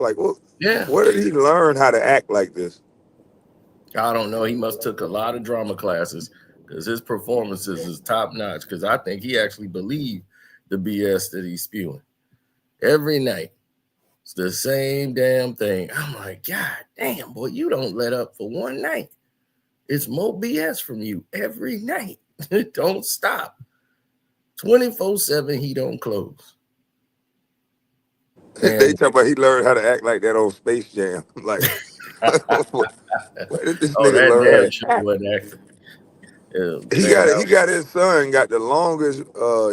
Like, what? Yeah. Where did he learn how to act like this? I don't know. He must took a lot of drama classes because his performances is top notch. Because I think he actually believed the BS that he's spewing every night. It's the same damn thing. I'm like, God damn, boy, you don't let up for one night. It's more BS from you every night. Don't stop. 24/7, he don't close. They And talk about he learned how to act like that on Space Jam. Like, where did this oh, nigga that learn how damn to show act? wasn't acting. He Man, got he got his son got the longest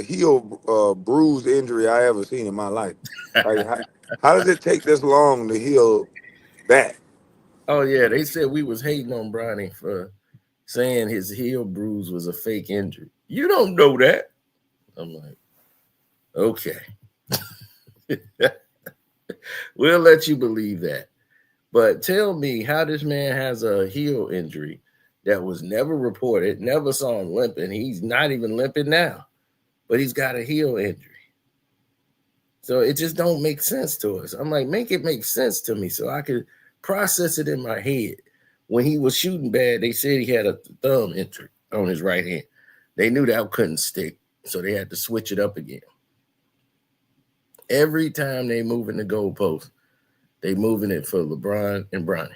heel bruise injury I ever seen in my life. Like, how does it take this long to heal that? oh yeah, they said we was hating on Bronny for saying his heel bruise was a fake injury. You don't know that. I'm like, okay, we'll let you believe that. But tell me how this man has a heel injury that was never reported, never saw him limping. He's not even limping now, but he's got a heel injury. So it just don't make sense to us. I'm like, make it make sense to me so I could process it in my head. When he was shooting bad, they said he had a thumb injury on his right hand. They knew that couldn't stick, so they had to switch it up again. Every time they move in the goalpost, they moving it for LeBron and Bronny.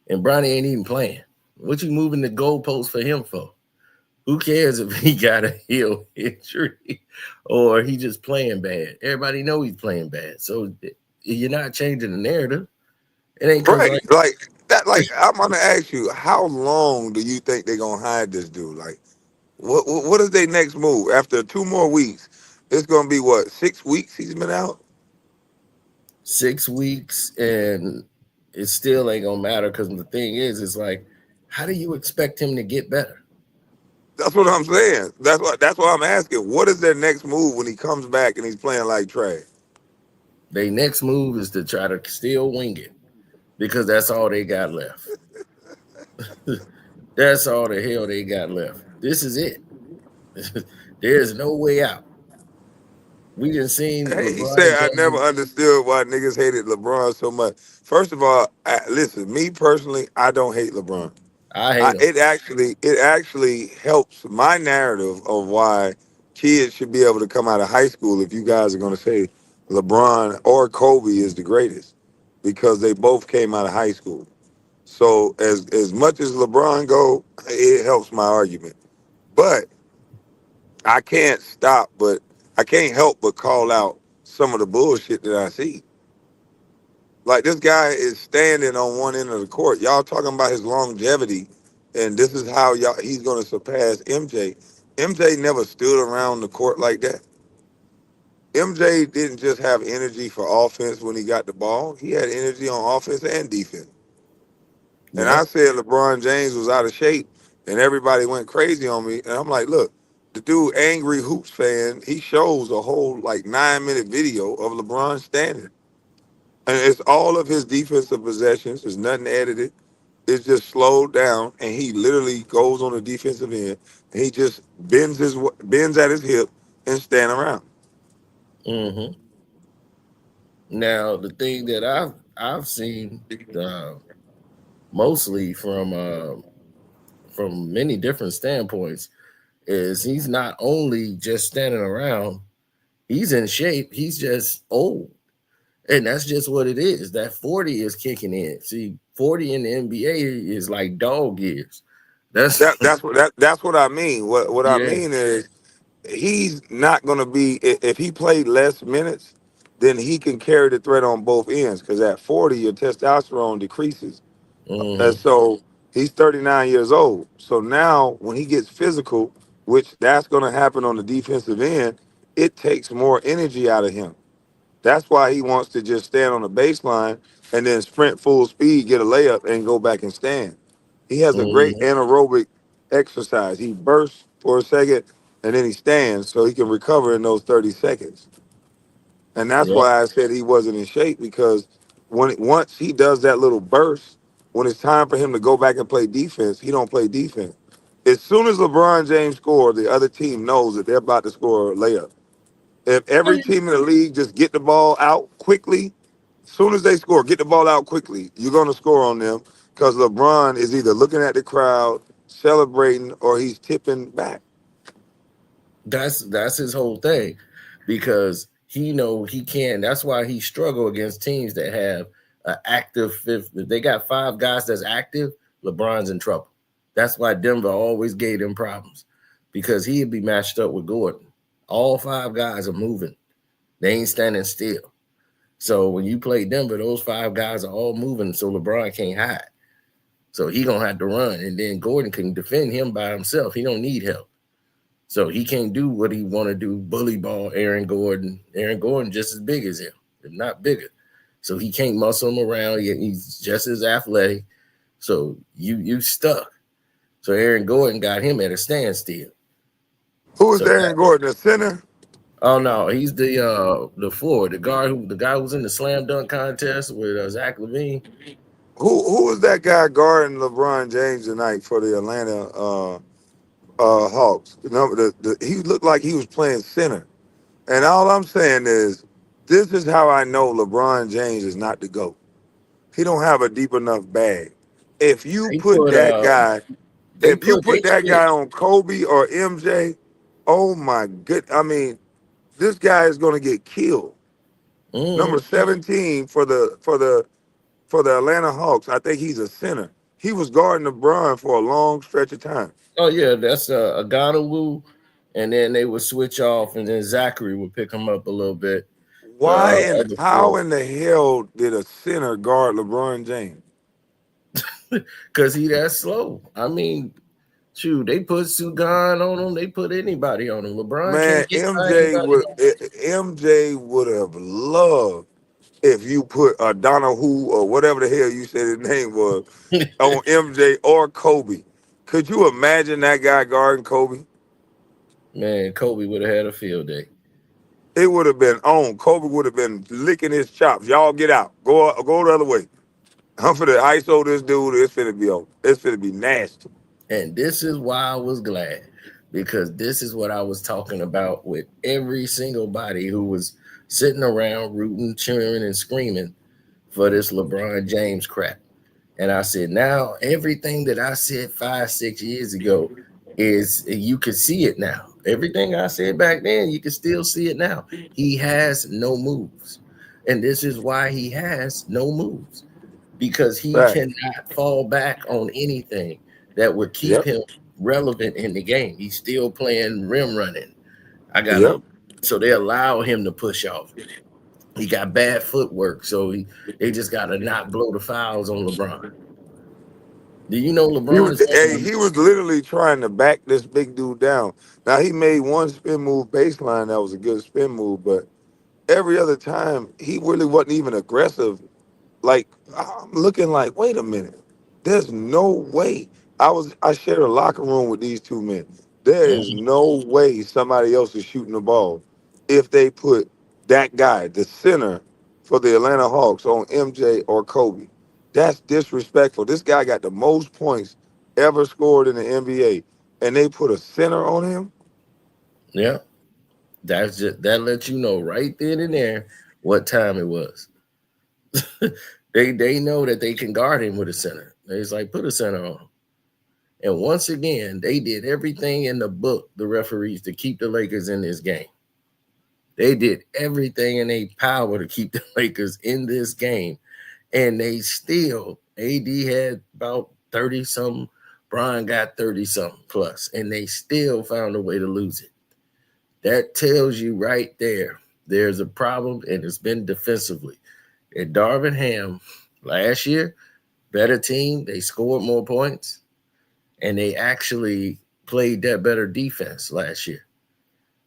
And Bronny ain't even playing. What you moving the goalpost for him for? Who cares if he got a heel injury or he just playing bad? Everybody know he's playing bad. So you're not changing the narrative. It ain't because Right, like like that. Like, I'm gonna ask you, how long do you think they're gonna hide this dude? Like, what is their next move after 2 more weeks? It's gonna be what, 6 weeks he's been out. 6 weeks and it still ain't gonna matter because the thing is, it's like, how do you expect him to get better? That's what I'm saying. That's what I'm asking. What is their next move when he comes back and he's playing like trash? Their next move is to try to still wing it because that's all they got left. That's all the hell they got left. This is it. There's no way out. We just seen Hey, he LeBron said, I never James. understood why niggas hated LeBron so much. First of all, listen, me personally, I don't hate LeBron. I hate him. It actually helps my narrative of why kids should be able to come out of high school if you guys are going to say LeBron or Kobe is the greatest, because they both came out of high school. So as much as LeBron go, it helps my argument. But I can't stop, but I can't help but call out some of the bullshit that I see. Like, this guy is standing on one end of the court. Y'all talking about his longevity, and this is how y'all he's going to surpass MJ. MJ never stood around the court like that. MJ didn't just have energy for offense when he got the ball. He had energy on offense and defense. And I Yep. said LeBron James was out of shape, and everybody went crazy on me. And I'm like, look, the dude, angry hoops fan, he shows a whole like 9 minute video of LeBron standing. And it's all of his defensive possessions. There's nothing edited. It's just slowed down, and he literally goes on the defensive end, and he just bends at his hip and stand around. Hmm. Now the thing that I've seen uh, mostly from many different standpoints is he's not only just standing around, he's in shape. He's just old. And that's just what it is. That 40 is kicking in. See, 40 in the NBA is like dog years. That's That's what I mean. What I yeah. mean is, he's not going to be, if he played less minutes, then he can carry the threat on both ends, because at 40 your testosterone decreases. And Hmm. so he's 39 years old. So now when he gets physical, which that's going to happen on the defensive end, it takes more energy out of him. That's why he wants to just stand on the baseline and then sprint full speed, get a layup, and go back and stand. He has a great Hmm. anaerobic exercise. He bursts for a second and then he stands so he can recover in those 30 seconds. And that's Yep. why I said he wasn't in shape, because once he does that little burst, when it's time for him to go back and play defense, he don't play defense. As soon as LeBron James scores, the other team knows that they're about to score a layup. If every team in the league just get the ball out quickly, Soon as they score, get the ball out quickly. You're gonna score on them because LeBron is either looking at the crowd, celebrating, or he's tipping back. That's his whole thing, because he know he can. That's why he struggle against teams that have an active fifth. If they got five guys that's active, LeBron's in trouble. That's why Denver always gave him problems, because he'd be matched up with Gordon. All five guys are moving. They ain't standing still. So when you play Denver, those five guys are all moving, so LeBron can't hide. So he gonna have to run, and then Gordon can defend him by himself. He don't need help. So he can't do what he want to do, bully ball Aaron Gordon. Aaron Gordon just as big as him, if not bigger. So he can't muscle him around. He's just as athletic. So you stuck. So Aaron Gordon got him at a standstill. Who is So Aaron Gordon, the center? oh no, he's the forward, the guy who was in the slam dunk contest with Zach Levine. Who was that guy guarding LeBron James tonight for the Atlanta Hawks? He looked like he was playing center. And all I'm saying is, this is how I know LeBron James is not the GOAT. He don't have a deep enough bag. If you They put put that guy, they if you put they put that guy switch. on Kobe or MJ, oh my good. I mean, this guy is gonna get killed. Number Mm-hmm. 17 for the Atlanta Hawks. I think he's a center. He was guarding LeBron for a long stretch of time. Oh yeah, that's a Wu, and then they would switch off, and then Zachary would pick him up a little bit. Why The and other how four, in the hell did a center guard LeBron James? because he that slow. I mean, shoot, they put Sugan on him. They put anybody on him. LeBron Man, can't get by anybody. MJ would have loved if you put a Donahue or whatever the hell you said his name was on MJ or Kobe. Could you imagine that guy guarding Kobe? Man, Kobe would have had a field day. It would have been on. Kobe would have been licking his chops. Y'all get out. Go the other way. I'm finna ISO this dude. It's finna be on. It's finna be nasty. And this is why I was glad, because this is what I was talking about with every single body who was sitting around rooting, cheering, and screaming for this LeBron James crap. And I said, now everything that I said 5, 6 years ago is you can see it now. Everything I said back then, you can still see it now. He has no moves. And this is why he has no moves, because he Right. cannot fall back on anything that would keep Yep. him relevant in the game. He's still playing rim running. I Yep. gotta so they allow him to push off. He got bad footwork, so they just gotta not blow the fouls on LeBron. Do you know He LeBron was, is one of hey, the he was literally trying to back this big dude down. Now he made one spin move baseline that was a good spin move, but every other time he really wasn't even aggressive. Like I'm looking like, wait a minute, there's no way. I shared a locker room with these two men. There is Mhm. no way somebody else is shooting the ball if they put that guy, the center for the Atlanta Hawks, on MJ or Kobe. That's disrespectful. This guy got the most points ever scored in the NBA, and they put a center on him. Yeah, that's just that lets you know right then and there what time it was. They know that they can guard him with a center. It's like put a center on him. And once again, they did everything in the book, the referees, to keep the Lakers in this game. They did everything in their power to keep the Lakers in this game. And they still, AD had about 30 something, Brian got 30 something plus, and they still found a way to lose it. That tells you right there, there's a problem, and it's been defensively. At Darvin Ham last year, better team, they scored more points, and they actually played that better defense last year.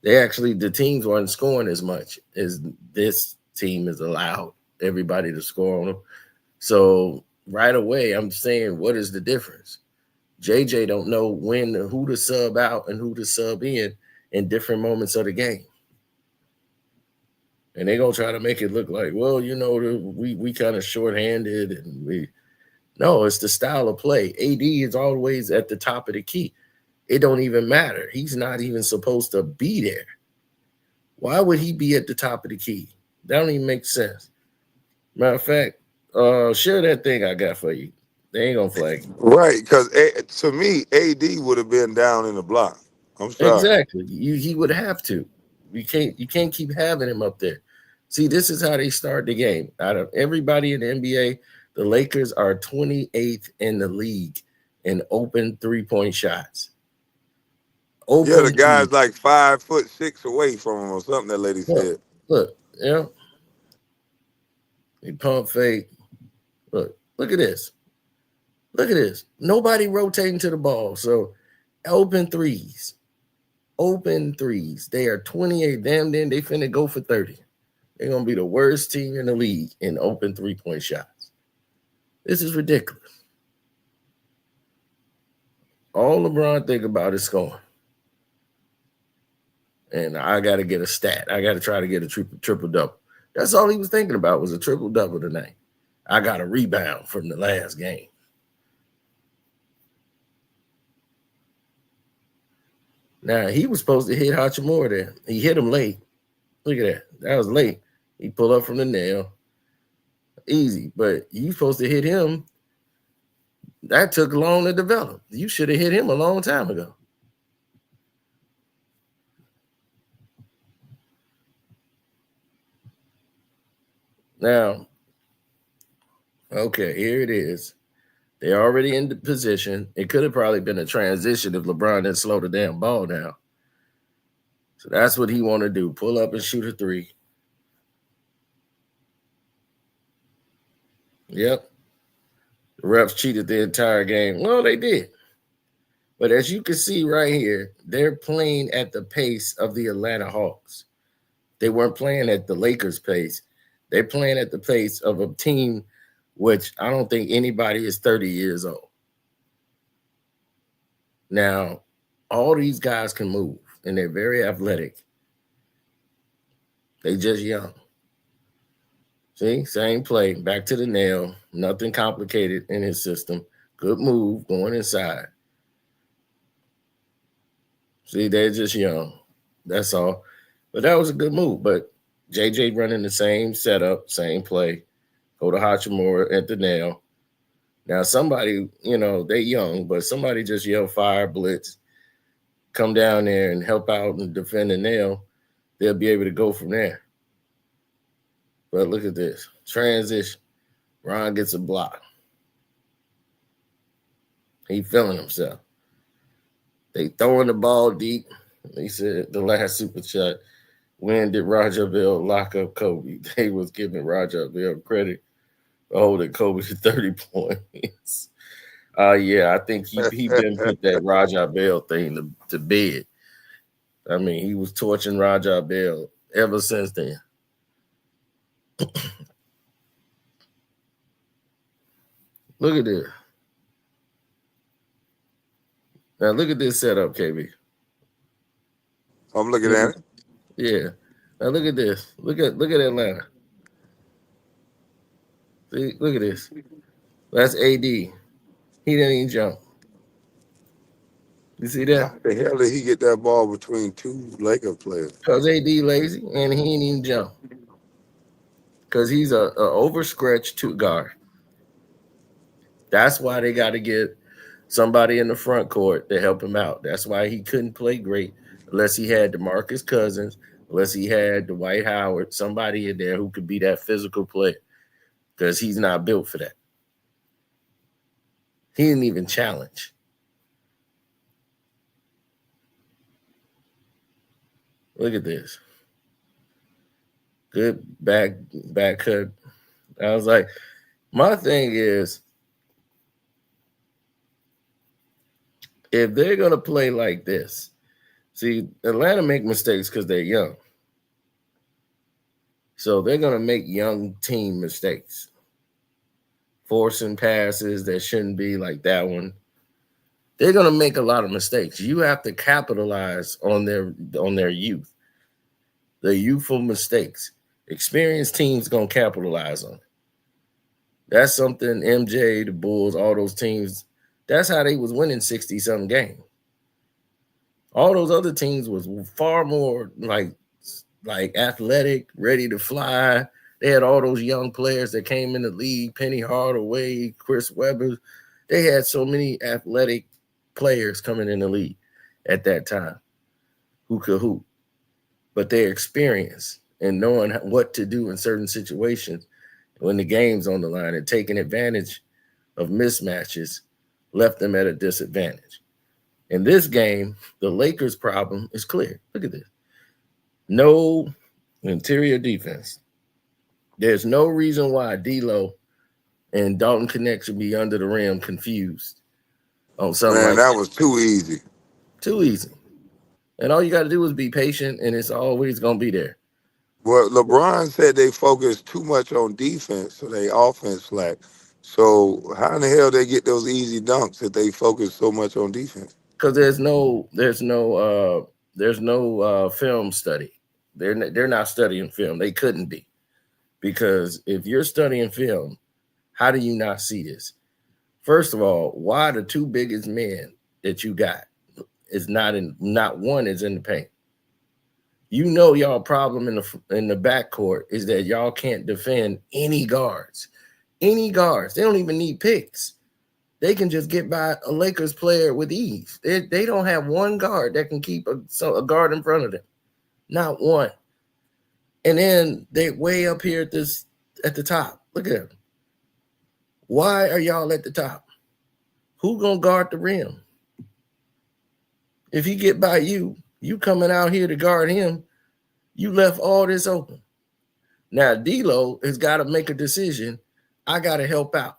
The teams weren't scoring as much as this team has allowed everybody to score on them. So right away, I'm saying, what is the difference? JJ don't know who to sub out and who to sub in different moments of the game. And they're gonna try to make it look like, well, we kind of shorthanded, and we no, it's the style of play. AD is always at the top of the key. It don't even matter. He's not even supposed to be there. Why would he be at the top of the key? That don't even make sense. Matter of fact, share that thing I got for you. They ain't gonna flag you. Right, because to me, AD would have been down in the block. I'm sorry. Exactly. He would have to. You can't keep having him up there. See, this is how they start the game. Out of everybody in the NBA, the Lakers are 28th in the league in open 3-point shots. Yeah, the Open three. guy's like 5'6" away from him or something. That lady Look, said. look, yeah. He pump fake. Look at this. Look at this. Nobody rotating to the ball. So open threes. Open threes. They are 28. Damn, then they finna go for 30. They're gonna be the worst team in the league in open 3-point shots. This is ridiculous. All LeBron think about is scoring. And I gotta get a stat. I gotta try to get a triple double. That's all he was thinking about was a triple double tonight. I got a rebound from the last game. Now he was supposed to hit Hachimura there. He hit him late. Look at that. That was late. He pulled up from the nail. Easy. But you supposed to hit him. That took long to develop. You should have hit him a long time ago. Now, okay, here it is. They're already in the position. It could have probably been a transition if LeBron didn't slow the damn ball down. So that's what he want to do. Pull up and shoot a three. Yep. The refs cheated the entire game. Well, they did. But as you can see right here, they're playing at the pace of the Atlanta Hawks. They weren't playing at the Lakers' pace. They're playing at the pace of a team which I don't think anybody is 30 years old. Now, all these guys can move, and they're very athletic. They just young. See, same play, back to the nail. Nothing complicated in his system. Good move, going inside. See, they're just young. That's all. But that was a good move. But JJ running the same setup, same play. Go to Hachimura at the nail. Now, somebody, they young, but somebody just yell fire, blitz, come down there and help out and defend the nail. They'll be able to go from there. But look at this. Transition. Ron gets a block. He feeling himself. They throwing the ball deep. They said the last super shot. When did Roger Bell lock up Kobe? They was giving Roger Bell credit for holding Kobe to 30 points. Yeah, I think he been put that Roger Bell thing to bed. I mean, he was torching Roger Bell ever since then. Look at this. Now look at this setup, KB. I'm looking at it. Yeah. Now look at this. Look at Atlanta. See, look at this. That's AD. He didn't even jump. You see that? How the hell did he get that ball between two Laker players? Because AD lazy and he ain't even jump. Because he's a overstretched two guard. That's why they got to get somebody in the front court to help him out. That's why he couldn't play great unless he had DeMarcus Cousins, unless he had Dwight Howard, somebody in there who could be that physical player. Because he's not built for that. He didn't even challenge. Look at this. Good back cut. I was like, my thing is, if they're going to play like this, see, Atlanta make mistakes because they're young. So they're going to make young team mistakes. Forcing passes that shouldn't be like that one. They're going to make a lot of mistakes. You have to capitalize on their youth. The youthful mistakes. Experienced teams going to capitalize on it. That's something MJ, the Bulls, all those teams, that's how they was winning 60-something games. All those other teams was far more like athletic, ready to fly, They had all those young players that came in the league, Penny Hardaway, Chris Webber. They had so many athletic players coming in the league at that time who could hoop. But their experience and knowing what to do in certain situations when the game's on the line and taking advantage of mismatches left them at a disadvantage. In this game, the Lakers' problem is clear. Look at this. No interior defense. There's no reason why D'Lo and Dalton Connect should be under the rim confused on something Man, like that that. was too easy. Too easy. And all you got to do is be patient, and it's always going to be there. Well, LeBron said they focus too much on defense, so they offense slack. So how in the hell they get those easy dunks if they focus so much on defense? Because there's no film study. They're not studying film. They couldn't be, because if you're studying film, how do you not see this? First of all, why the two biggest men that you got is not one is in the paint. You know y'all problem in the backcourt is that y'all can't defend any guards. Any guards. They don't even need picks. They can just get by a Lakers player with ease. They don't have one guard that can keep a guard in front of them. Not one. And then they way up here at the top. Look at them. Why are y'all at the top? Who gonna guard the rim? If he get by you coming out here to guard him, you left all this open. Now D'Lo has got to make a decision. I got to help out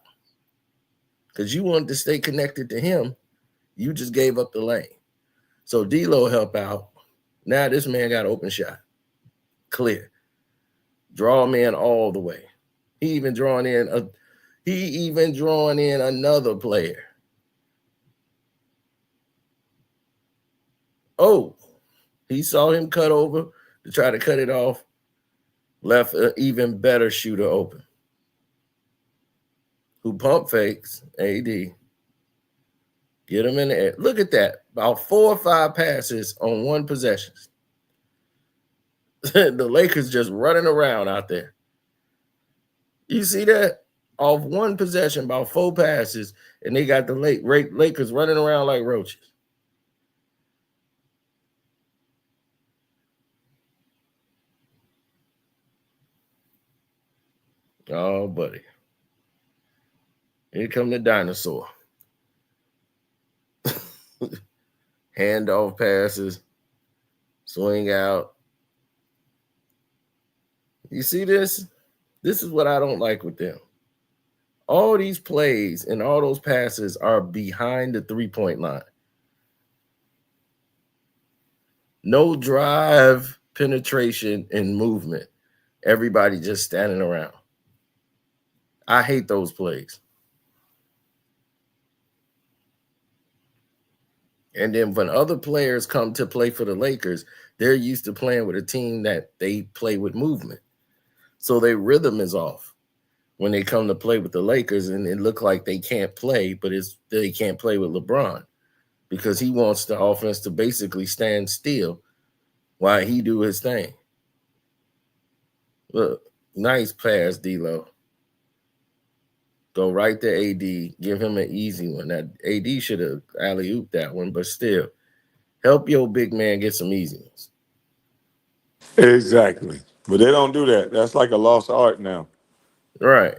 because you wanted to stay connected to him. You just gave up the lane. So D'Lo help out. Now this man got an open shot. Clear. Draw him in all the way. He even drawing in another player. Oh, he saw him cut over to try to cut it off. Left an even better shooter open. Who pump fakes, AD. Get him in the air. Look at that. About 4 or 5 passes on one possession. The Lakers just running around out there. You see that? Off one possession, about 4 passes, and they got the Lakers running around like roaches. Oh, buddy. Here come the dinosaur. Handoff passes. Swing out. You see this? This is what I don't like with them. All these plays and all those passes are behind the 3-point line. No drive, penetration, and movement. Everybody just standing around. I hate those plays. And then when other players come to play for the Lakers, they're used to playing with a team that they play with movement. So their rhythm is off when they come to play with the Lakers, and it look like they can't play, but they can't play with LeBron because he wants the offense to basically stand still while he do his thing. Look, nice pass, D'Lo. Go right to AD. Give him an easy one. That AD should have alley-ooped that one, but still, help your big man get some easy ones. Exactly. But they don't do that. That's like a lost art now. Right.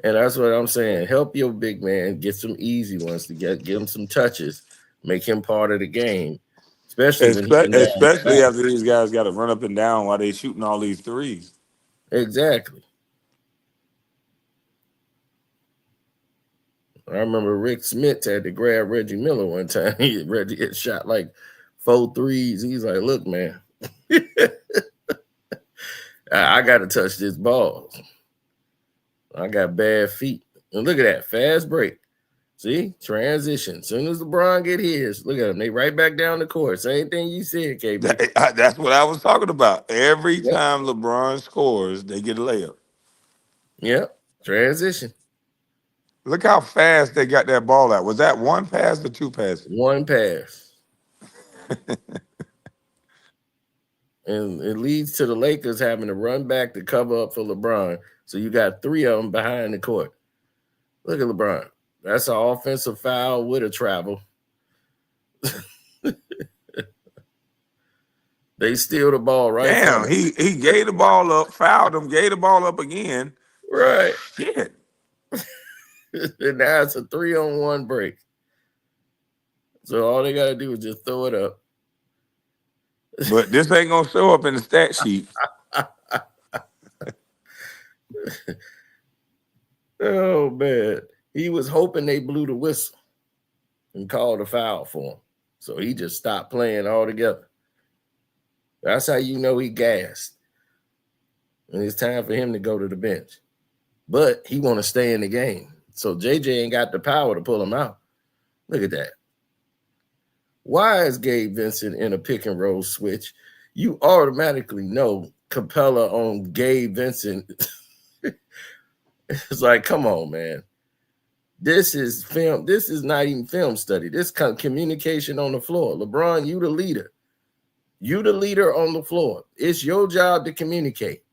And that's what I'm saying. Help your big man get some easy ones to get him some touches, make him part of the game, especially when he's in that. Especially after these guys got to run up and down while they shooting all these threes. Exactly. I remember Rick Smith had to grab Reggie Miller one time. Reggie had shot like 4 threes. He's like, look, man, I got to touch this ball. I got bad feet. And look at that fast break. See, transition. As soon as LeBron get his, look at them. They right back down the court. Same thing you said, KB. That's what I was talking about. Every Yep. time LeBron scores, they get a layup. Yep. Transition. Look how fast they got that ball out. Was that one pass or 2 passes? One pass. And it leads to the Lakers having to run back to cover up for LeBron. So you got three of them behind the court. Look at LeBron. That's an offensive foul with a travel. They steal the ball right from Damn, him. he gave the ball up, fouled him, gave the ball up again. Right. Shit. And now it's a 3-on-1 break. So all they got to do is just throw it up. But this ain't gonna show up in the stat sheet. Oh, man. He was hoping they blew the whistle and called a foul for him. So he just stopped playing altogether. That's how you know he gassed. And it's time for him to go to the bench. But he want to stay in the game. So JJ ain't got the power to pull him out. Look at that. Why is Gabe Vincent in a pick and roll switch? You automatically know Capella on Gabe Vincent. It's like, come on, man. This is film. This is not even film study. This kind of communication on the floor. LeBron, you the leader. You the leader on the floor. It's your job to communicate.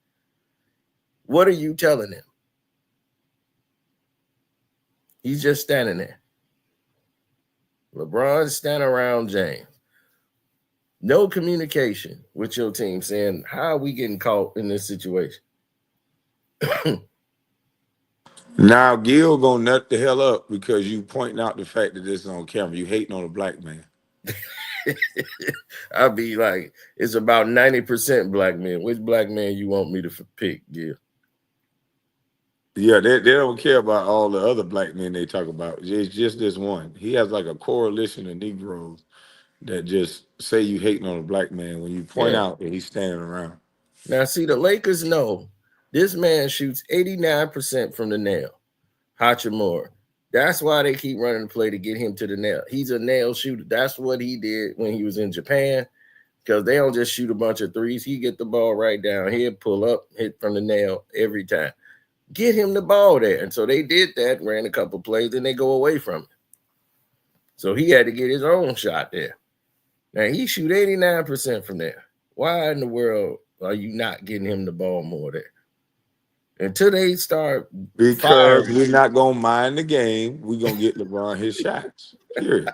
What are you telling him? He's just standing there. LeBron standing around James. No communication with your team saying, how are we getting caught in this situation? Now Gil gonna nut the hell up because you pointing out the fact that this is on camera. You hating on a black man. I'll be like, it's about 90% black men. Which black man you want me to pick, Gil? Yeah, they don't care about all the other black men they talk about. It's just this one. He has like a coalition of Negroes that just say you hating on a black man when you point Yeah. out that he's standing around. Now, see, the Lakers know this man shoots 89% from the nail. Hachimura. That's why they keep running the play to get him to the nail. He's a nail shooter. That's what he did when he was in Japan, because they don't just shoot a bunch of threes. He get the ball right down here, pull up, hit from the nail every time. Get him the ball there. And so they did that, ran a couple plays, then they go away from it. So he had to get his own shot there. Now he shoot 89% from there. Why in the world are you not getting him the ball more there? Until they start Because firing. we're not gonna mind the game. We're gonna get LeBron his shots. Period.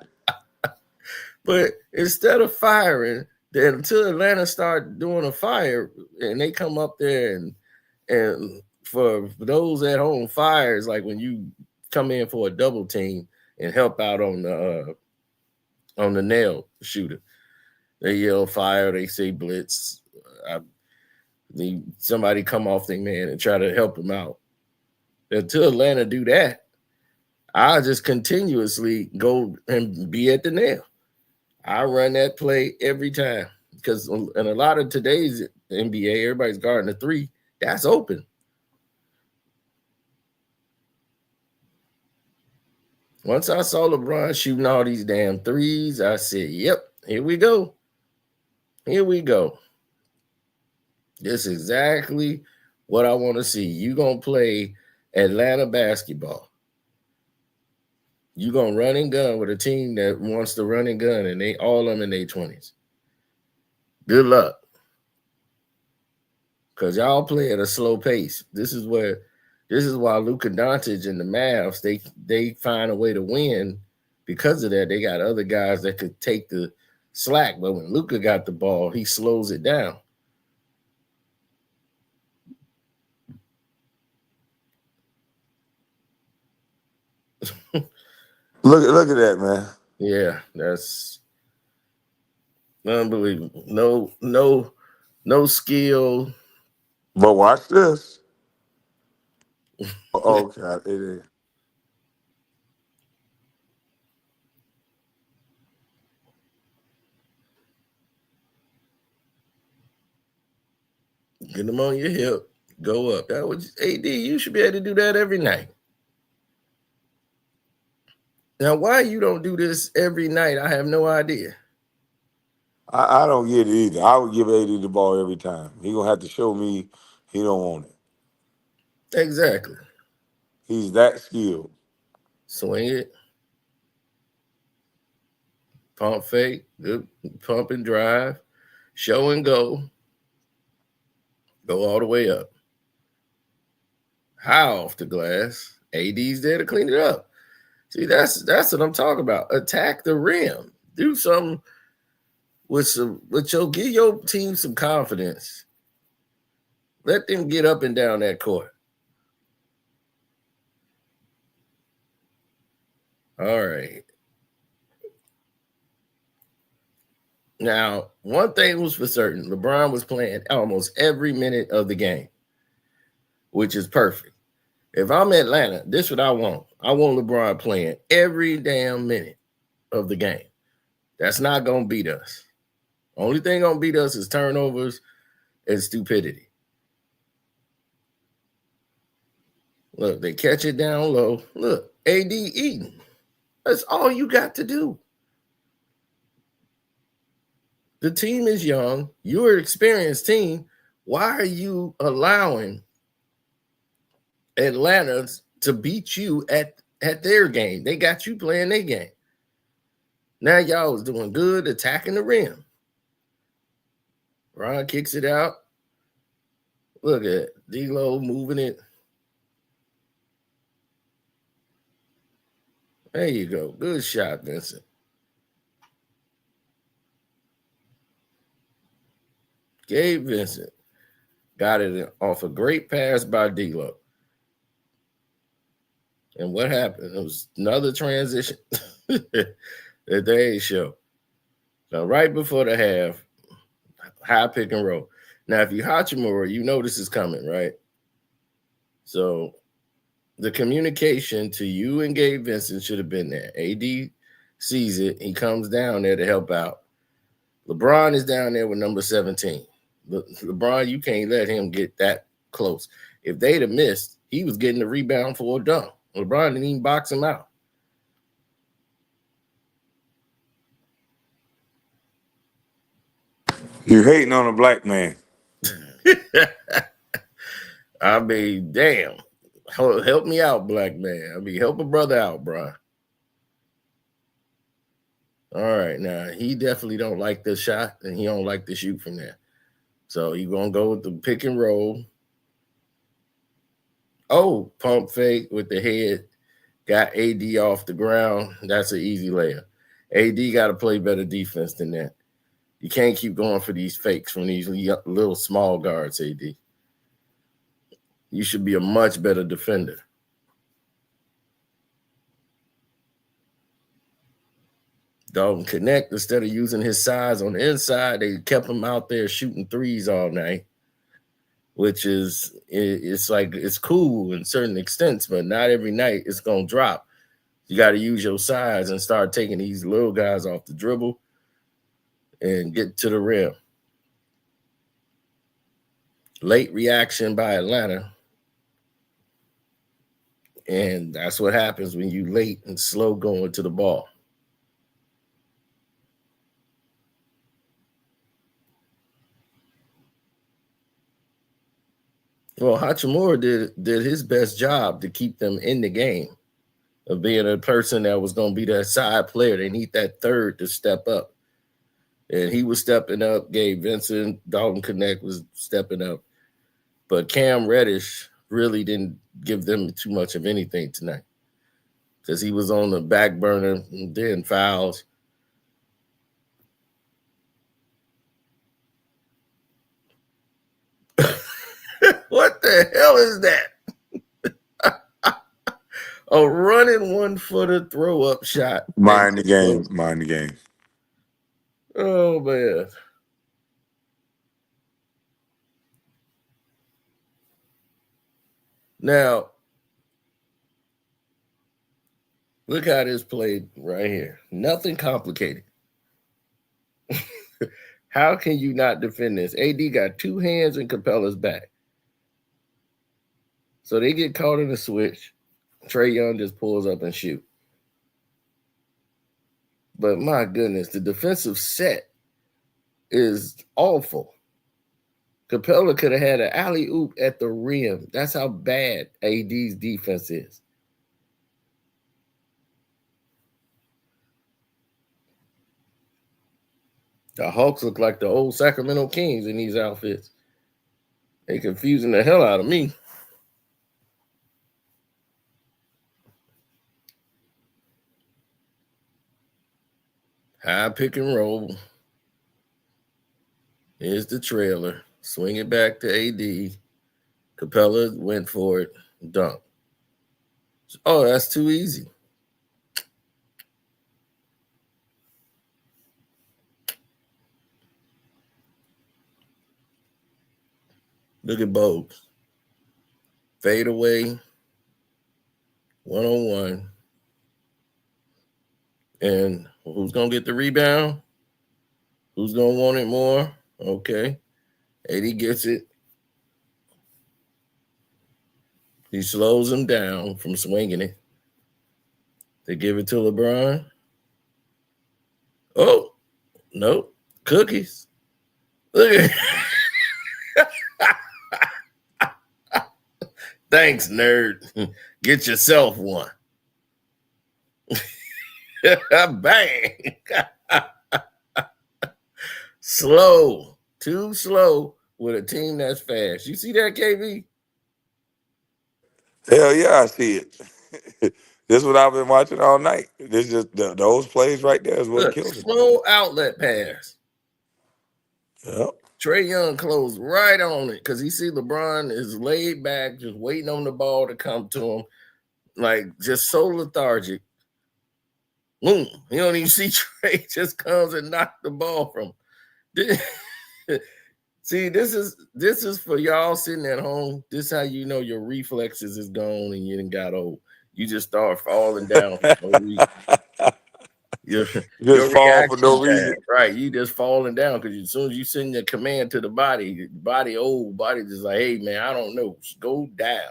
But instead of firing, then until Atlanta start doing a fire and they come up there and for those at home, fires like when you come in for a double team and help out on the nail shooter. They yell fire, they say blitz. Somebody come off their man and try to help them out. Until Atlanta do that, I'll just continuously go and be at the nail. I run that play every time because in a lot of today's NBA, everybody's guarding the three. That's open. Once I saw LeBron shooting all these damn threes, I said, yep, here we go. Here we go. This is exactly what I want to see. You going to play Atlanta basketball. You going to run and gun with a team that wants to run and gun, and they all of them in their 20s. Good luck. Because y'all play at a slow pace. This is why Luka Doncic and the Mavs, they find a way to win. Because of that, they got other guys that could take the slack. But when Luka got the ball, he slows it down. Look at that, man. Yeah, that's unbelievable. No skill. But watch this. Oh God, it is. Get them on your hip. Go up. That was AD. You should be able to do that every night. Now, why you don't do this every night, I have no idea. I don't get it either. I would give AD the ball every time. He gonna have to show me he don't want it. Exactly. He's that skilled. Swing it, pump fake, good pump and drive, show and go. Go all the way up. High off the glass. AD's there to clean it up. See, that's what I'm talking about. Attack the rim. Do something with give your team some confidence. Let them get up and down that court. All right. Now, one thing was for certain. LeBron was playing almost every minute of the game, which is perfect. If I'm Atlanta, this is what I want. I want LeBron playing every damn minute of the game. That's not going to beat us. Only thing going to beat us is turnovers and stupidity. Look, they catch it down low. Look, AD eating. That's all you got to do. The team is young. You're an experienced team. Why are you allowing Atlanta to beat you at their game? They got you playing their game. Now y'all was doing good attacking the rim. Ron kicks it out. Look at D-Lo moving it. There you go. Good shot, Vincent. Gabe Vincent got it off a great pass by D-Lo. And what happened? It was another transition that they ain't show. Now, right before the half, high pick and roll. Now, if you Hachimura, you know this is coming, right? So the communication to you and Gabe Vincent should have been there. AD sees it. He comes down there to help out. LeBron is down there with number 17. LeBron, you can't let him get that close. If they'd have missed, he was getting the rebound for a dunk. LeBron didn't even box him out. You're hating on a black man. I mean, damn. Help me out, black man. I mean, help a brother out, bro. All right, now he definitely don't like this shot, and he don't like to shoot from there. So he gonna go with the pick and roll. Oh, pump fake with the head. Got AD off the ground. That's an easy layup. AD got to play better defense than that. You can't keep going for these fakes from these little small guards, AD. You should be a much better defender. Dalton Connect, instead of using his size on the inside, they kept him out there shooting threes all night, which is, it's like, it's cool in certain extents, but not every night it's going to drop. You got to use your size and start taking these little guys off the dribble and get to the rim. Late reaction by Atlanta. And that's what happens when you late and slow going to the ball. Well, Hachimura did his best job to keep them in the game, of being a person that was going to be that side player. They need that third to step up. And he was stepping up. Gabe Vincent, Dalton Connect was stepping up. But Cam Reddish really didn't give them too much of anything tonight, because he was on the back burner and then fouls. What the hell is that? A running 1-footer throw-up shot. Mind the game. Mind the game. Oh, man. Now, look how this played right here. Nothing complicated. How can you not defend this? AD got two hands in Capella's back. So they get caught in the switch. Trae Young just pulls up and shoot. But my goodness, the defensive set is awful. Capella could have had an alley-oop at the rim. That's how bad AD's defense is. The Hawks look like the old Sacramento Kings in these outfits. They confusing the hell out of me. High pick and roll. Here's the trailer. Swing it back to AD. Capella went for it. Dunk. Oh, that's too easy. Look at Bogues. Fade away. 1-on-1. And who's going to get the rebound? Who's going to want it more? Okay. AD gets it. He slows him down from swinging it. They give it to LeBron. Oh, nope. Cookies. Look at Thanks, nerd. Get yourself one. Bang. Slow. Too slow with a team that's fast. You see that, KB? Hell yeah, I see it. This is what I've been watching all night. This just those plays right there is what Look, kills it. slow outlet pass. Yep. Trae Young closed right on it because he see LeBron is laid back, just waiting on the ball to come to him, like just so lethargic. Boom. You don't even see Trae just comes and knock the ball from him. See, this is for y'all sitting at home. This is how you know your reflexes is gone and you done got old. You just start falling down for no reason. Your Just fall for reaction no time, reason. right? You just falling down because as soon as you send your command to the body just like, hey man, I don't know, just go down.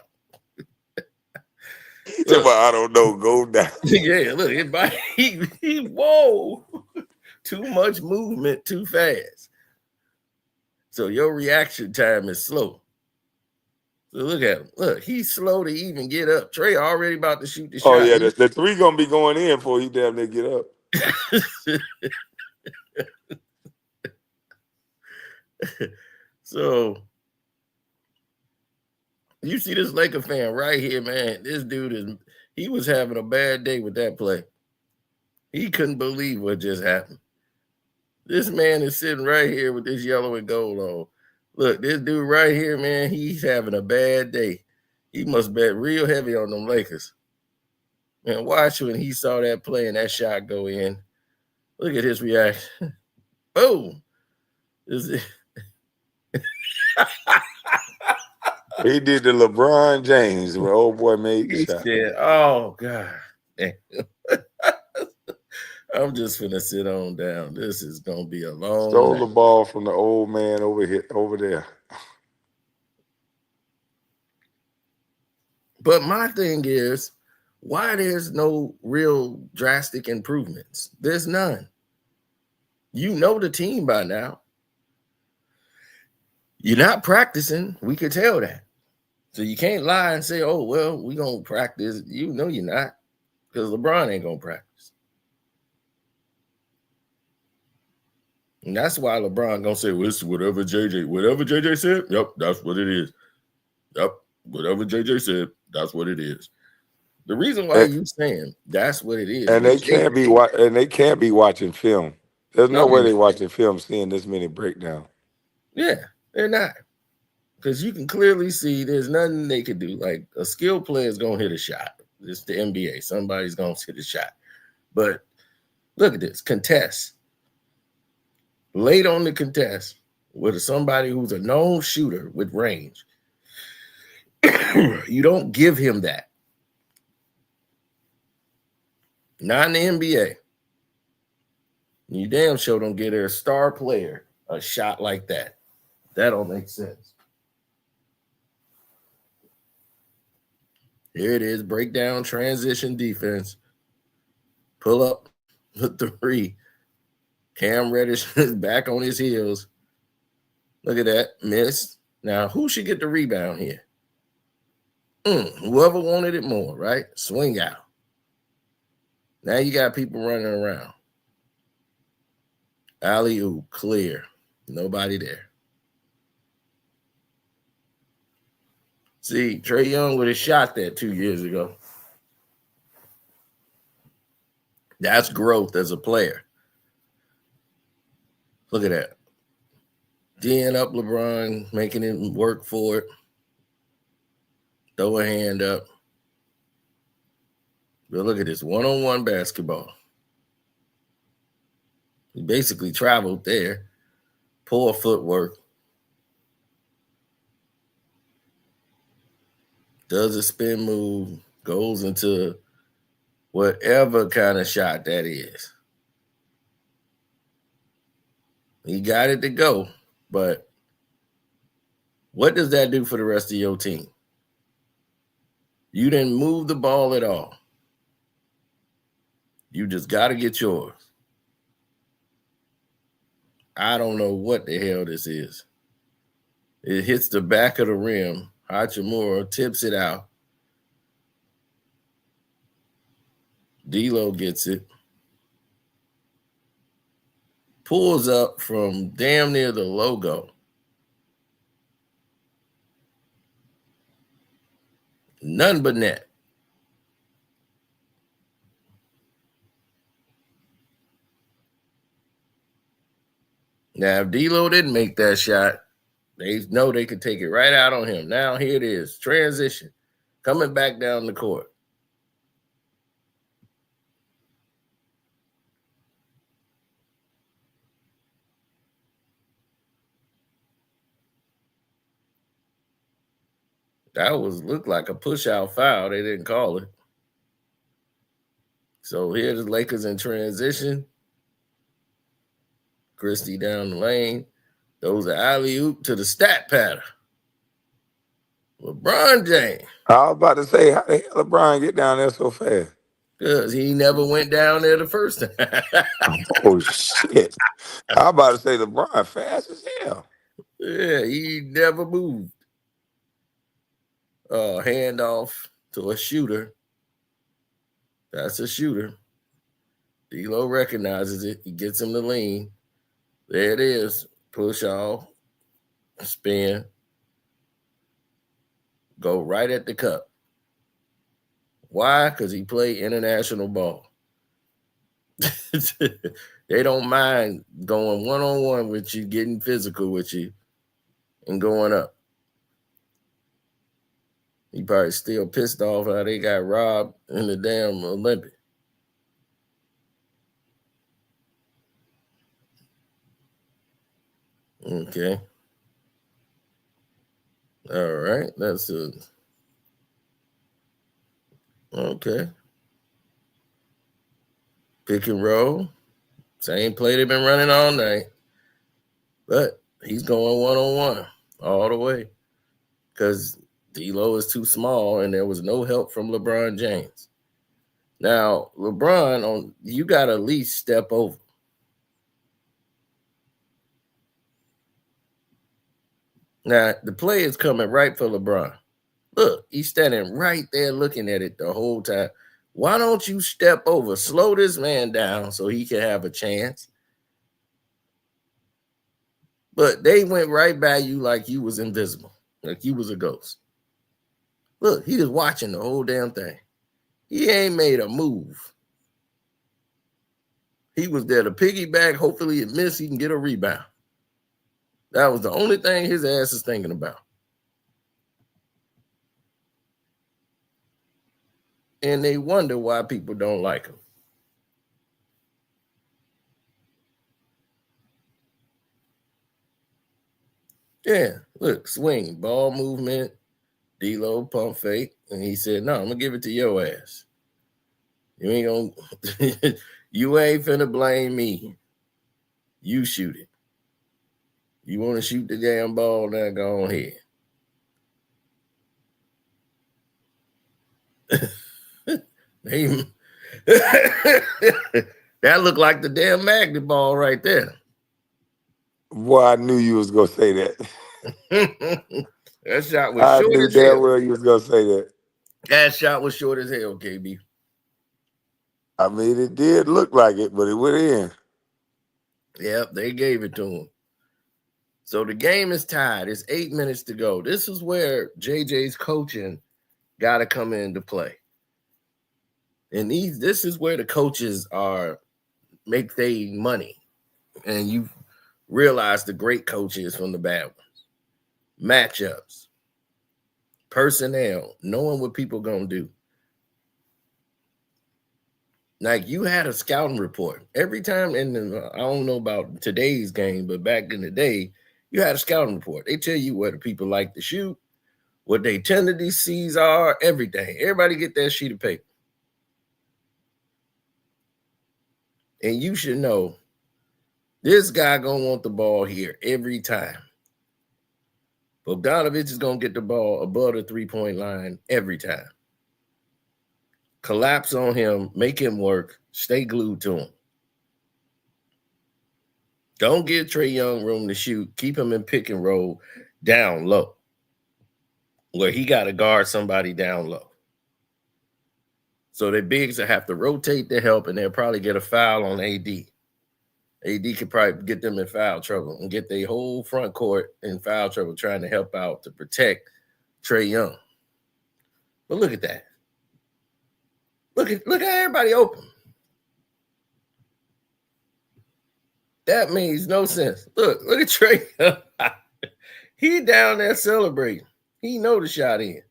But I don't know. Go down. Yeah, look, his body, whoa, too much movement, too fast. So your reaction time is slow. So look at him. Look, he's slow to even get up. Trae already about to shoot the Oh shot. yeah, the three gonna be going in before he damn near get up. So you see this Laker fan right here, man. This dude he was having a bad day with that play. He couldn't believe what just happened. This man is sitting right here with this yellow and gold on. Look, this dude right here, man, he's having a bad day. He must bet real heavy on them Lakers. Man, watch when he saw that play and that shot go in. Look at his reaction. Boom. He did the LeBron James where old boy made the He shot. said, oh, God. I'm just finna sit on down. This is gonna be a long Stole night. the ball from the old man over there. But my thing is, why there's no real drastic improvements? There's none. You know the team by now. You're not practicing. We could tell that. So you can't lie and say, oh, well, we're going to practice. You know you're not, because LeBron ain't going to practice. And that's why LeBron going to say, well, it's whatever JJ said, yep, that's what it is. Yep, whatever JJ said, that's what it is. The reason why you saying that's what it is, And with they can't be watching film. There's no way they watching film seeing this many breakdowns. Yeah, they're not. Because you can clearly see there's nothing they could do. Like a skilled player is going to hit a shot. It's the NBA. Somebody's going to hit a shot. But look at this. Contest. Late on the contest with somebody who's a known shooter with range. You don't give him that. Not in the NBA. You damn sure don't get a star player a shot like that. That don't make sense. Here it is. Breakdown, transition defense. Pull up the three. Cam Reddish is back on his heels. Look at that. Miss. Now, who should get the rebound here? Whoever wanted it more, right? Swing out. Now you got people running around. Alley-oop, clear. Nobody there. See, Trae Young would have shot that 2 years ago. That's growth as a player. Look at that. D'ing up LeBron, making him work for it. Throw a hand up. But look at this one-on-one basketball. He basically traveled there. Poor footwork. Does a spin move. Goes into whatever kind of shot that is. He got it to go. But what does that do for the rest of your team? You didn't move the ball at all. You just got to get yours. I don't know what the hell this is. It hits the back of the rim. Hachimura tips it out. D'Lo gets it. Pulls up from damn near the logo. None but net. Now, if D'Lo didn't make that shot, they know they could take it right out on him. Now, here it is. Transition. Coming back down the court. That looked like a push-out foul. They didn't call it. So here the Lakers in transition. Christie down the lane. Those are alley-oop to the stat pattern. LeBron James. I was about to say, how the hell LeBron get down there so fast? Because he never went down there the first time. Oh, shit. I was about to say LeBron fast as hell. Yeah, he never moved. Handoff to a shooter. That's a shooter. D'Lo recognizes it. He gets him to lean. There it is. Push off. Spin. Go right at the cup. Why? Because he played international ball. They don't mind going one-on-one with you, getting physical with you, and going up. He probably still pissed off how they got robbed in the damn Olympic. Okay. All right. That's a... Okay. Pick and roll. Same play they've been running all night. But he's going one-on-one all the way. Because D'Lo is too small and there was no help from LeBron James. Now, LeBron, you got to at least step over. Now, the play is coming right for LeBron. Look, he's standing right there looking at it the whole time. Why don't you step over? Slow this man down so he can have a chance. But they went right by you like you was invisible, like you was a ghost. Look, he was watching the whole damn thing. He ain't made a move. He was there to piggyback. Hopefully it missed. He can get a rebound. That was the only thing his ass is thinking about. And they wonder why people don't like him. Yeah, look, swing, ball movement, D'Lo pump fake, and he said, "No, I'm gonna give it to your ass. You ain't gonna, you ain't finna blame me. You shoot it. You want to shoot the damn ball? Now go on ahead." That looked like the damn magnet ball right there. Boy, I knew you was gonna say that. That shot was I short knew as damn hell. well you was gonna say that. That shot was short as hell, KB. I mean, it did look like it, but it went in. Yep, they gave it to him. So the game is tied. It's 8 minutes to go. This is where JJ's coaching got to come into play. And this is where the coaches make their money. And you realize the great coaches from the bad ones. Matchups, personnel, knowing what people going to do. Like you had a scouting report every time. I don't know about today's game, but back in the day, you had a scouting report. They tell you where the people like to shoot, what their tendencies are, everything. Everybody get that sheet of paper. And you should know this guy going to want the ball here every time. Bogdanovich is going to get the ball above the three-point line every time. Collapse on him, make him work, stay glued to him. Don't give Trae Young room to shoot. Keep him in pick and roll down low, where he got to guard somebody down low. So the bigs will have to rotate to help, and they'll probably get a foul on AD. AD could probably get them in foul trouble and get their whole front court in foul trouble trying to help out to protect Trae Young. But look at that. Look at everybody open. That makes no sense. Look at Trae Young. He down there celebrating. He know the shot in.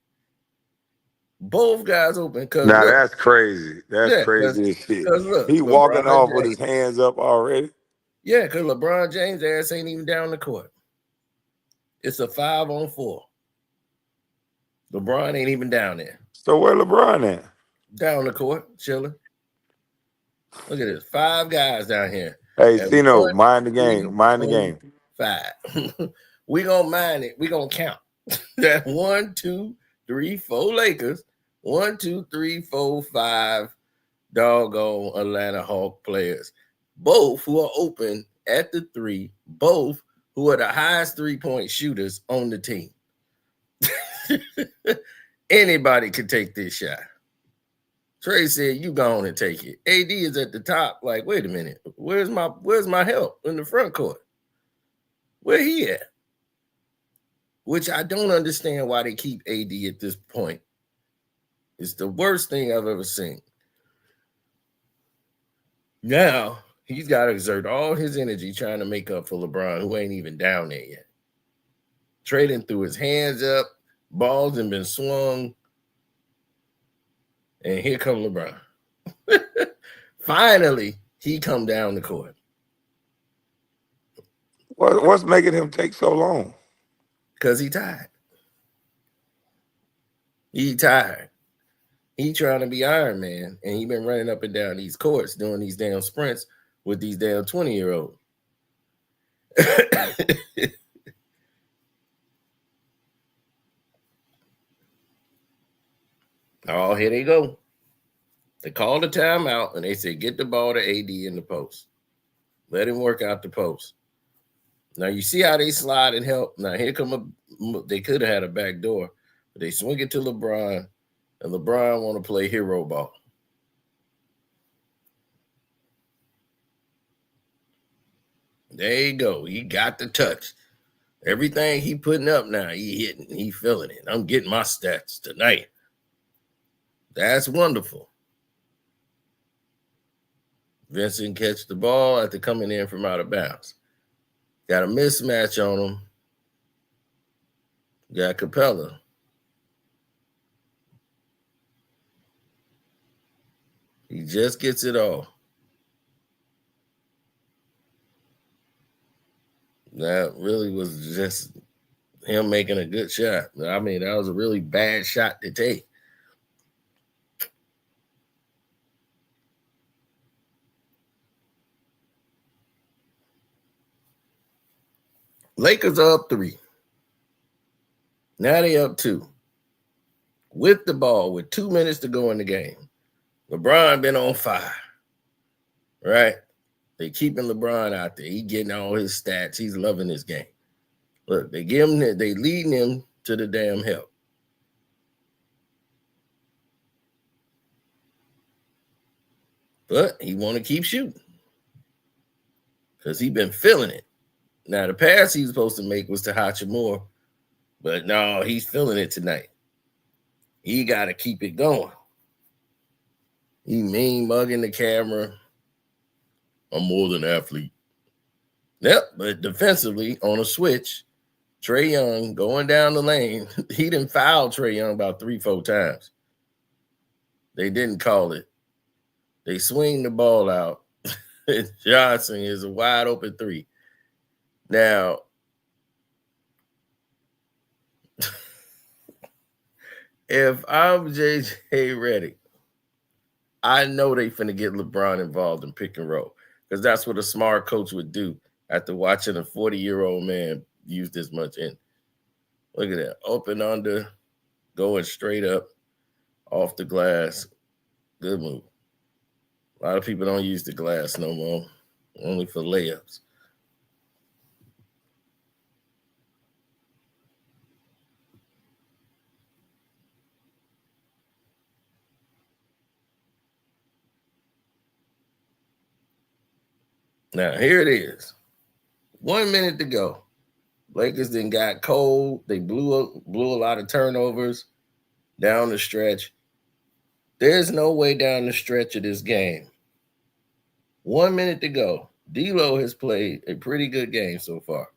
Both guys open. Now that's crazy. That's crazy as shit. Look, He walking off with his hands up already. Yeah, because LeBron James' ass ain't even down the court. It's a 5-on-4. LeBron ain't even down there. So where LeBron at? Down the court, chilling. Look at this. 5 guys down here. Hey, Cino, mind the game. Mind the game. 5. We gonna mind it. We gonna count. That 1, 2, 3, 4 Lakers. 1, 2, 3, 4, 5 doggone Atlanta Hawk players. Both who are open at the 3. Both who are the highest 3-point shooters on the team. Anybody can take this shot. Trae said, "You go on and take it." AD is at the top. Like, wait a minute. Where's my help in the front court? Where he at? Which I don't understand why they keep AD at this point. It's the worst thing I've ever seen. Now, he's got to exert all his energy trying to make up for LeBron, who ain't even down there yet. Trading threw his hands up. Balls have been swung. And here come LeBron. Finally, he come down the court. What's making him take so long? Because he tired. He tired. He trying to be Iron Man, and he been running up and down these courts doing these damn sprints with these damn 20-year-olds. Oh, here they go. They called a timeout, and they said, get the ball to AD in the post. Let him work out the post. Now, you see how they slide and help. Now, here come they could have had a back door, but they swing it to LeBron, and LeBron want to play hero ball. There you go. He got the touch. Everything he putting up now, he hitting. He feeling it. I'm getting my stats tonight. That's wonderful. Vincent catch the ball after coming in from out of bounds. Got a mismatch on him. Got Capella. He just gets it all. That really was just him making a good shot. I mean, that was a really bad shot to take. Lakers are up 3. Now they up 2. With the ball, with 2 minutes to go in the game. LeBron been on fire. Right? They keeping LeBron out there. He getting all his stats. He's loving his game. Look, they leading him to the damn help. But he want to keep shooting. Because he been feeling it. Now, the pass he's supposed to make was to Hachimura, but no, he's feeling it tonight. He got to keep it going. He mean mugging the camera. I'm more than an athlete. Yep, but defensively on a switch, Trae Young going down the lane, he didn't foul Trae Young about 3-4 times. They didn't call it. They swing the ball out. Johnson is a wide open 3. Now, if I'm JJ Redick, I know they finna get LeBron involved in pick and roll because that's what a smart coach would do after watching a 40-year-old man use this much in. Look at that. Open under, going straight up off the glass. Good move. A lot of people don't use the glass no more, only for layups. Now, here it is. 1 minute to go. Lakers then got cold. They blew a lot of turnovers down the stretch. There's no way down the stretch of this game. 1 minute to go. D'Lo has played a pretty good game so far.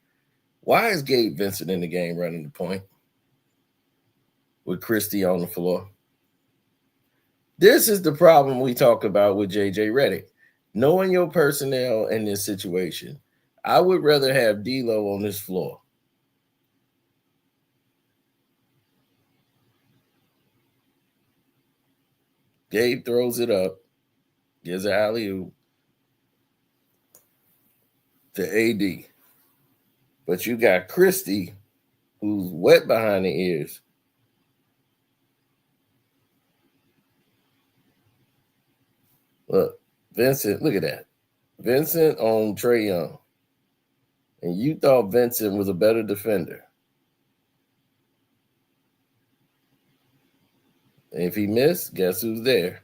Why is Gabe Vincent in the game running the point with Christie on the floor? This is the problem we talk about with JJ Redick. Knowing your personnel in this situation, I would rather have D'Lo on this floor. Gabe throws it up, gives an alley-oop to AD. But you got Christie, who's wet behind the ears. Look, Vincent, look at that. Vincent on Trae Young. And you thought Vincent was a better defender. And if he missed, guess who's there?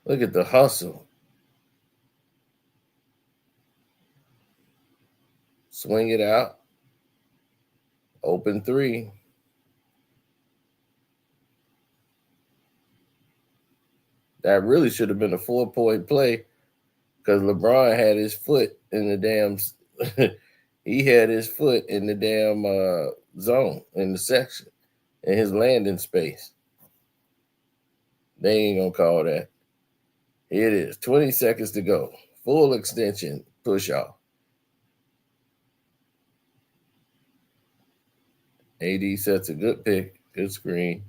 Look at the hustle. Swing it out. Open 3. That really should have been a 4-point play because LeBron had his foot in the damn he had his foot in the damn zone in the section in his landing space. They ain't gonna call that. Here it is. 20 seconds to go. Full extension push off. AD sets a good pick, good screen.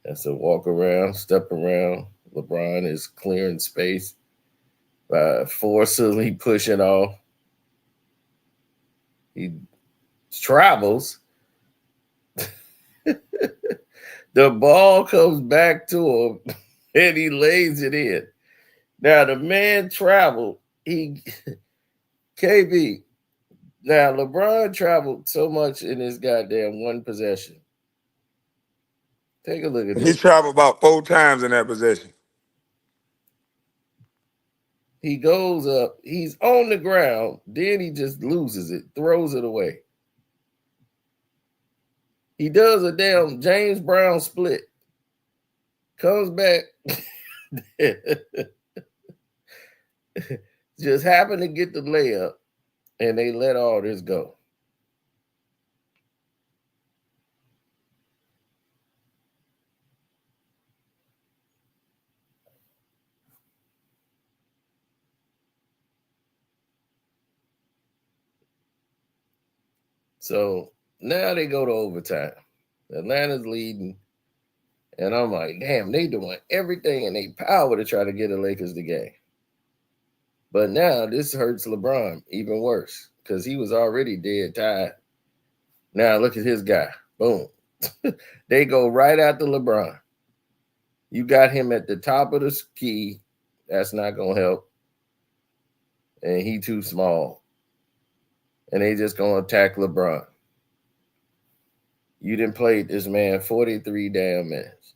That's a walk around, step around. LeBron is clearing space by forcibly pushing off. He travels. The ball comes back to him and he lays it in. Now the man traveled. KB. Now LeBron traveled so much in this goddamn one possession. Take a look at He this. traveled about 4 times in that possession. He goes up. He's on the ground. Then he just loses it, throws it away. He does a damn James Brown split. Comes back. Just happened to get the layup, and they let all this go. So now they go to overtime. Atlanta's leading. And I'm like, damn, they doing everything in their power to try to get the Lakers the game. But now this hurts LeBron even worse because he was already dead tired. Now look at his guy. Boom. They go right after LeBron. You got him at the top of the key. That's not going to help. And he too small. And they just going to attack LeBron. You didn't play this man 43 damn minutes.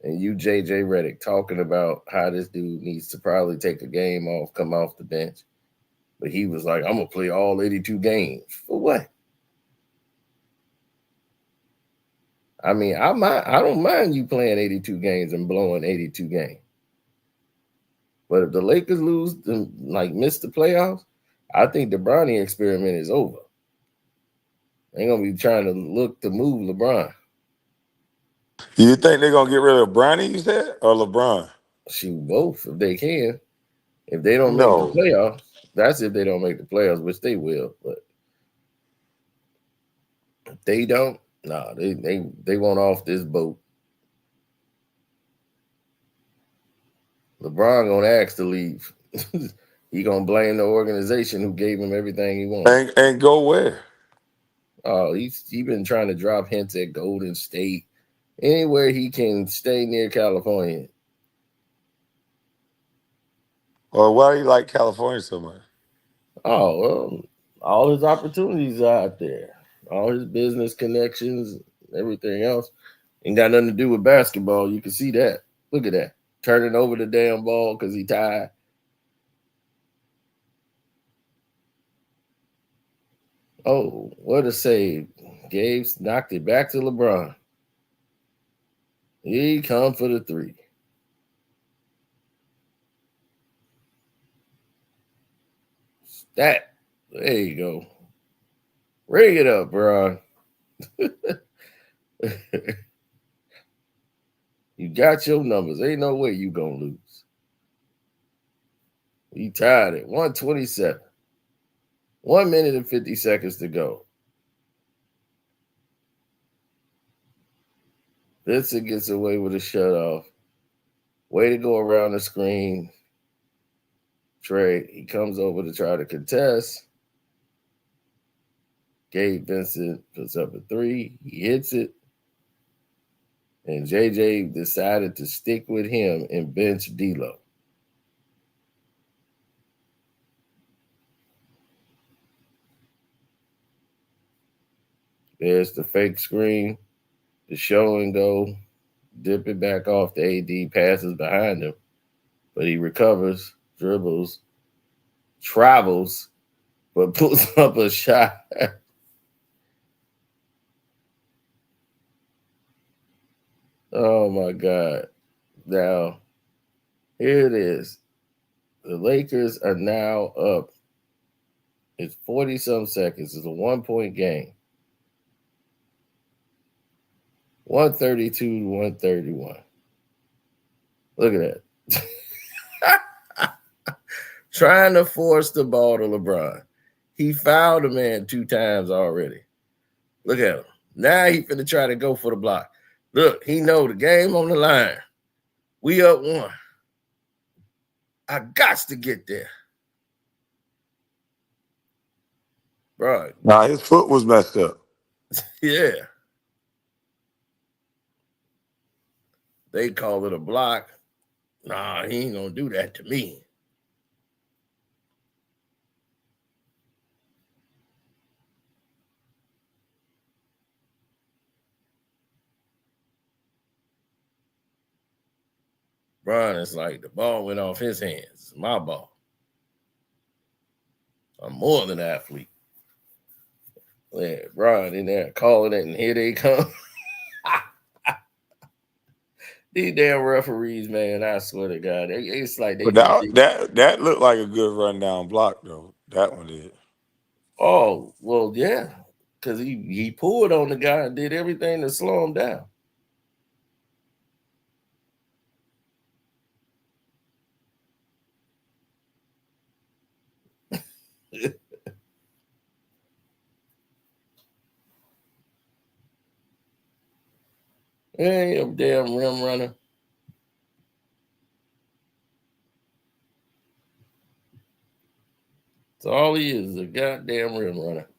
and you JJ Redick talking about how this dude needs to probably take a game off, come off the bench. But he was like, I'm gonna play all 82 games. For what? I mean, I don't mind you playing 82 games and blowing 82 games. But if the Lakers lose and like miss the playoffs, I think the Bronny experiment is over. They're gonna be trying to look to move LeBron. You think they're gonna get rid of Bronny, you said, or LeBron? Shoot both if they can. If they don't make the No. playoffs, that's if they don't make the playoffs, which they will. But if they don't, nah, they want off this boat. LeBron gonna ask to leave. He gonna blame the organization who gave him everything he wanted. And go where? Oh, he been trying to drop hints at Golden State, anywhere he can stay near California. Or why do you like California so much? Oh, well, all his opportunities are out there, all his business connections, everything else. Ain't got nothing to do with basketball. You can see that. Look at that. Turning over the damn ball because he tied. Oh, what a save. Gabe's knocked it back to LeBron. He come for the three. That. There you go. Ring it up, bro. You got your numbers. Ain't no way you gonna lose. He tied it. 127. 1 minute and 50 seconds to go. Vincent gets away with a shutoff. Way to go around the screen. Trey, he comes over to try to contest. Gabe Vincent puts up a three. He hits it. And JJ decided to stick with him and bench D'Lo. There's the fake screen, the show and go, dip it back off. The AD passes behind him, but he recovers, dribbles, travels, but puts up a shot. Oh my God. Now, here it is. The Lakers are now up. It's 40 some seconds. It's a 1 point game. 132 to 131. Look at that. Trying to force the ball to LeBron. He fouled a man 2 times already. Look at him. Now he finna try to go for the block. Look, he know the game on the line. We up 1. I got to get there. Bro. Nah, his foot was messed up. Yeah. They call it a block. Nah, he ain't gonna do that to me. Brian is like, the ball went off his hands. It's my ball. I'm more than an athlete. Yeah, Brian in there calling it, and here they come. These damn referees, man, I swear to God. It's like they But just that looked like a good rundown block though. That one did. oh, well, yeah. Because he pulled on the guy and did everything to slow him down. Hey, a damn rim runner. That's all he is a goddamn rim runner.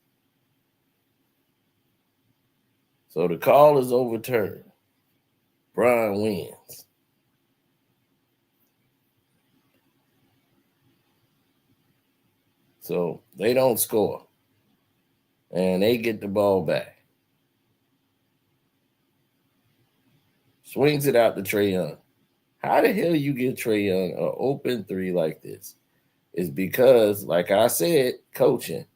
So the call is overturned. Brian wins. So they don't score. And they get the ball back. swings it out to Trae Young. How the hell you get Trae Young an open three like this? Is because, like I said, coaching.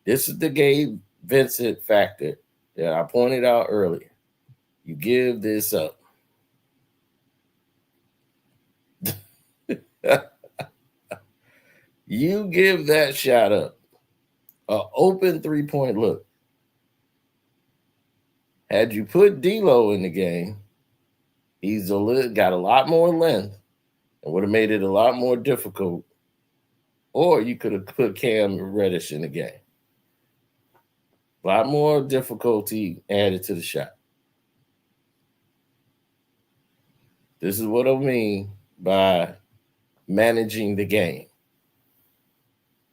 This is the Gabe Vincent factor that I pointed out earlier. You give this up. You give that shot up. An open 3-point look. Had you put D'Lo in the game, he's got a lot more length and would have made it a lot more difficult. Or you could have put Cam Reddish in the game. A lot more difficulty added to the shot. This is what I mean by managing the game,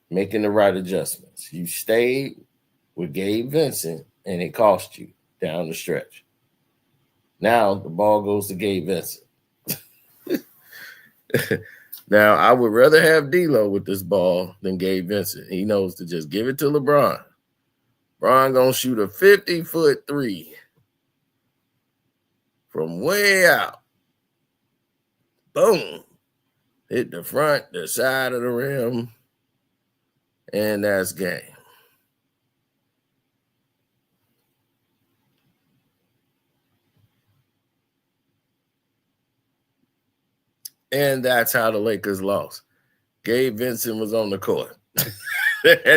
making the right adjustments. You stayed with Gabe Vincent, and it cost you down the stretch. Now the ball goes to Gabe Vincent. Now, I would rather have D'Lo with this ball than Gabe Vincent. He knows to just give it to LeBron. LeBron gonna shoot a 50-foot three from way out. Boom. Hit the front, the side of the rim, and that's game. And that's how the Lakers lost. Gabe Vincent was on the court.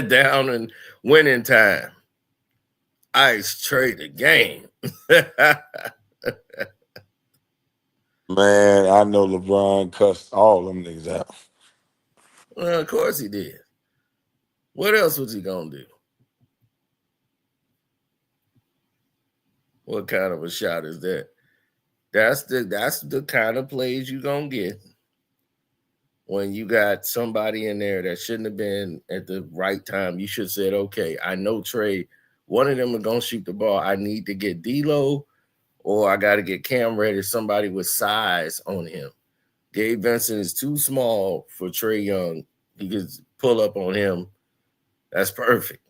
Down in winning time. Ice trade the game. Man, I know LeBron cussed all them niggas out. Well, of course he did. What else was he gonna do? What kind of a shot is that? That's the kind of plays you gonna get when you got somebody in there that shouldn't have been at the right time. You should have said, okay, I know Trae, one of them are gonna shoot the ball. I need to get D'Lo, or I got to get Cam Reddish, somebody with size on him. Gabe Vincent is too small for Trae Young. He could pull up on him. That's perfect.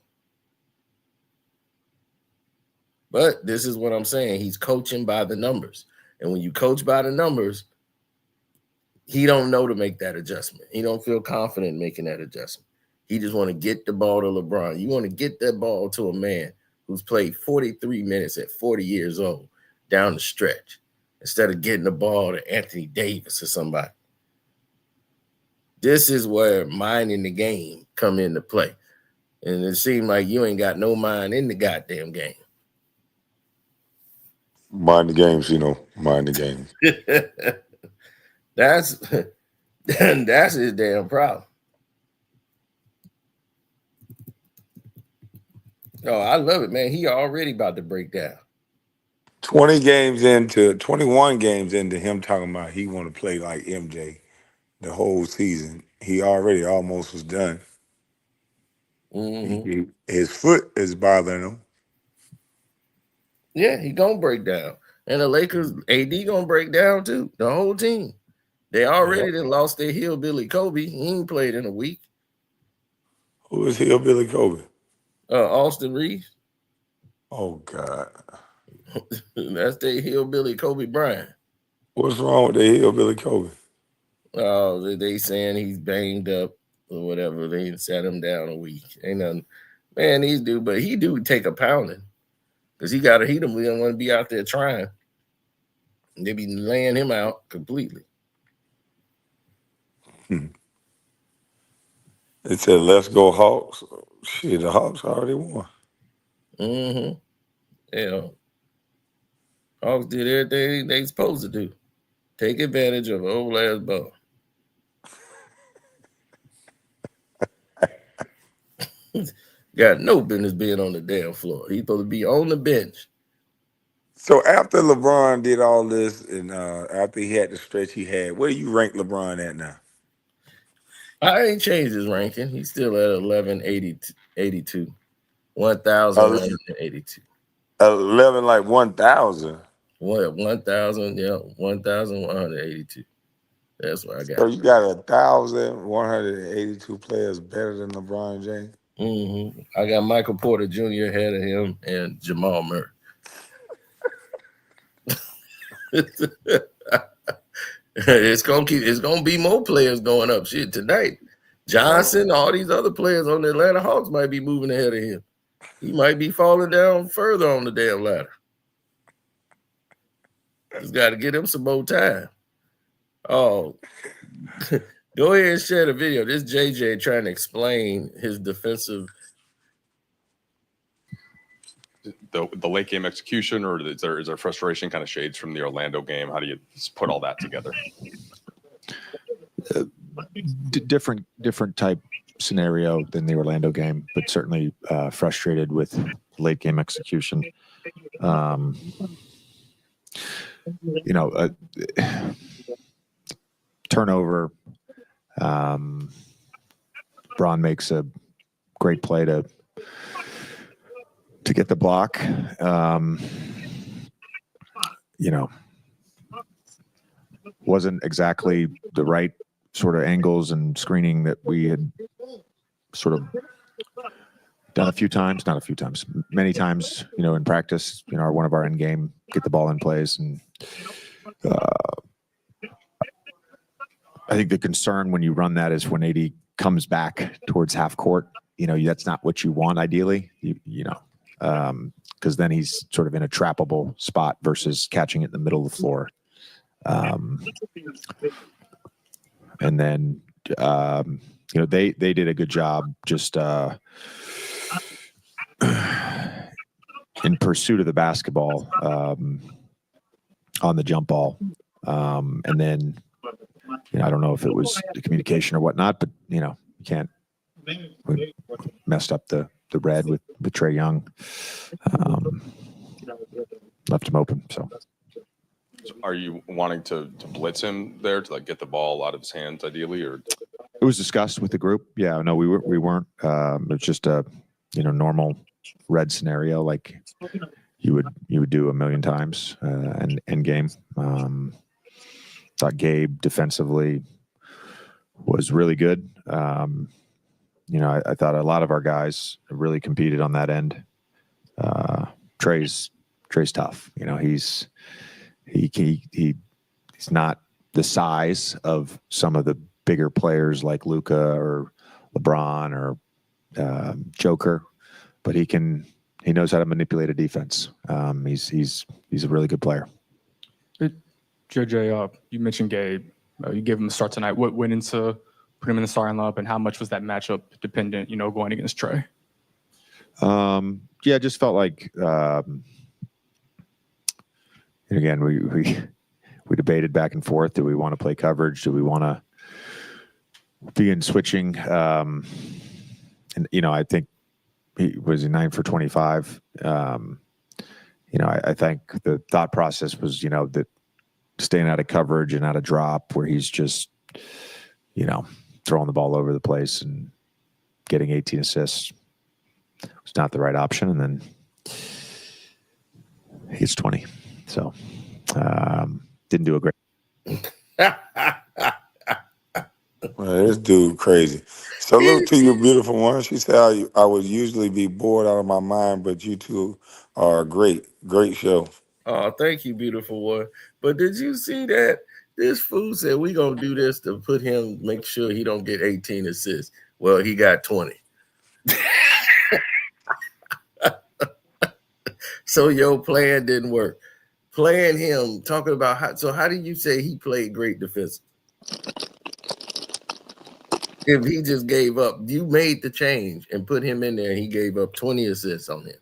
But this is what I'm saying. He's coaching by the numbers. And when you coach by the numbers, he don't know to make that adjustment. He don't feel confident making that adjustment. He just want to get the ball to LeBron. You want to get that ball to a man who's played 43 minutes at 40 years old down the stretch instead of getting the ball to Anthony Davis or somebody. This is where mind in the game come into play. And it seemed like you ain't got no mind in the goddamn game. Mind the games, mind the games. That's his damn problem. Oh, I love it, man. He already about to break down. 21 games into him talking about he want to play like MJ the whole season. He already almost was done. Mm-hmm. His foot is bothering him. Yeah, he gonna break down. And the Lakers, AD gonna break down too. The whole team. They already done lost their hillbilly Kobe. He ain't played in a week. Who is Hillbilly Kobe? Austin Reeves. Oh, God. That's their hillbilly Kobe Bryant. What's wrong with the Hillbilly Kobe? Oh, they saying he's banged up or whatever. They sat him down a week. Ain't nothing. Man, he do take a pounding. Because he don't want to be out there trying. They be laying him out completely. They said, let's go Hawks. Shit, the Hawks already won. Mm-hmm. Yeah. Hawks did everything they supposed to do. Take advantage of an old ass ball. Got no business being on the damn floor. He's supposed to be on the bench. So after LeBron did all this and after he had the stretch he had, where do you rank LeBron at now? I ain't changed his ranking. He's still at 1182. 1,182. 11 like 1,000. What, 1,000? Yeah, 1,182. That's what I got. So you got 1,182 players better than LeBron James? Mm-hmm. I got Michael Porter Jr. ahead of him and Jamal Murray. It's gonna be more players going up. Shit, tonight, Johnson, all these other players on the Atlanta Hawks might be moving ahead of him. He might be falling down further on the damn ladder. He's got to get him some more time. Oh, go ahead and share the video. This JJ trying to explain his defensive. The late game execution, or is there frustration kind of shades from the Orlando game? How do you put all that together? Different type scenario than the Orlando game, but certainly frustrated with late game execution. Turnover. Braun makes a great play to get the block. Wasn't exactly the right sort of angles and screening that we had sort of done many times, in practice, one of our end game, get the ball in place. And I think the concern when you run that is when AD comes back towards half court, that's not what you want ideally, because then he's sort of in a trappable spot versus catching it in the middle of the floor. And then, they did a good job just in pursuit of the basketball on the jump ball. And then, I don't know if it was the communication or whatnot, but, you can't. We messed up the red with Trae Young. Left him open, so. Are you wanting to blitz him there to get the ball out of his hands ideally, or? It was discussed with the group. Yeah, no, we weren't. It was just a normal red scenario like you would do a million times and end game. Thought Gabe defensively was really good. I thought a lot of our guys really competed on that end. Trae's tough. He's not the size of some of the bigger players like Luka or LeBron or Joker, but he knows how to manipulate a defense. He's a really good player. JJ, you mentioned Gabe. You gave him the start tonight. What went into putting him in the starting lineup, and how much was that matchup dependent? Going against Trae. Yeah, just felt like. And again, we debated back and forth. Do we want to play coverage? Do we want to be in switching? And I think he was 9 for 25. I think the thought process was, that staying out of coverage and out of drop, where he's just, throwing the ball over the place and getting 18 assists was not the right option. And then he's 20. So, didn't do a great. Man, this dude crazy. Salute to you, beautiful one. She said I would usually be bored out of my mind, but you two are a great show. Oh, thank you, beautiful one. But did you see that? This fool said we gonna do this to put him, make sure he don't get 18 assists. Well, he got 20. So your plan didn't work. Playing him, talking about how do you say he played great defense? If he just gave up, you made the change and put him in there, and he gave up 20 assists on him.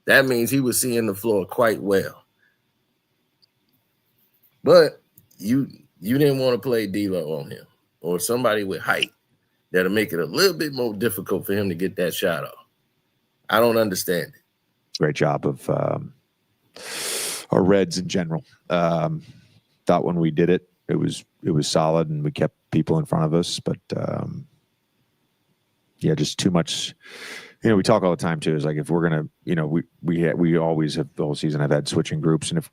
That means he was seeing the floor quite well. But you didn't want to play D-Lo on him or somebody with height that'll make it a little bit more difficult for him to get that shot off. I don't understand it. Great job of our Reds in general. Thought when we did it, it was solid and we kept people in front of us. But just too much. We talk all the time too. Is like if we're gonna, we always have the whole season. I've had switching groups, and if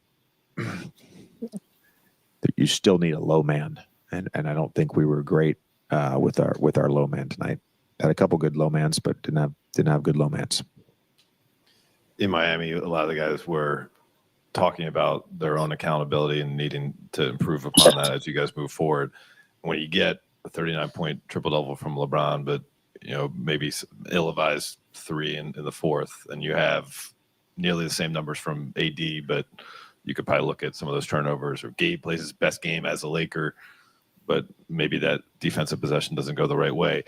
you still need a low man, and I don't think we were great with our low man tonight. Had a couple good low mans, but didn't have good low mans. In Miami, a lot of the guys were talking about their own accountability and needing to improve upon that as you guys move forward. When you get a 39-point triple-double from LeBron, but maybe ill-advised 3 in the fourth, and you have nearly the same numbers from AD, but you could probably look at some of those turnovers, or Gabe plays his best game as a Laker, but maybe that defensive possession doesn't go the right way.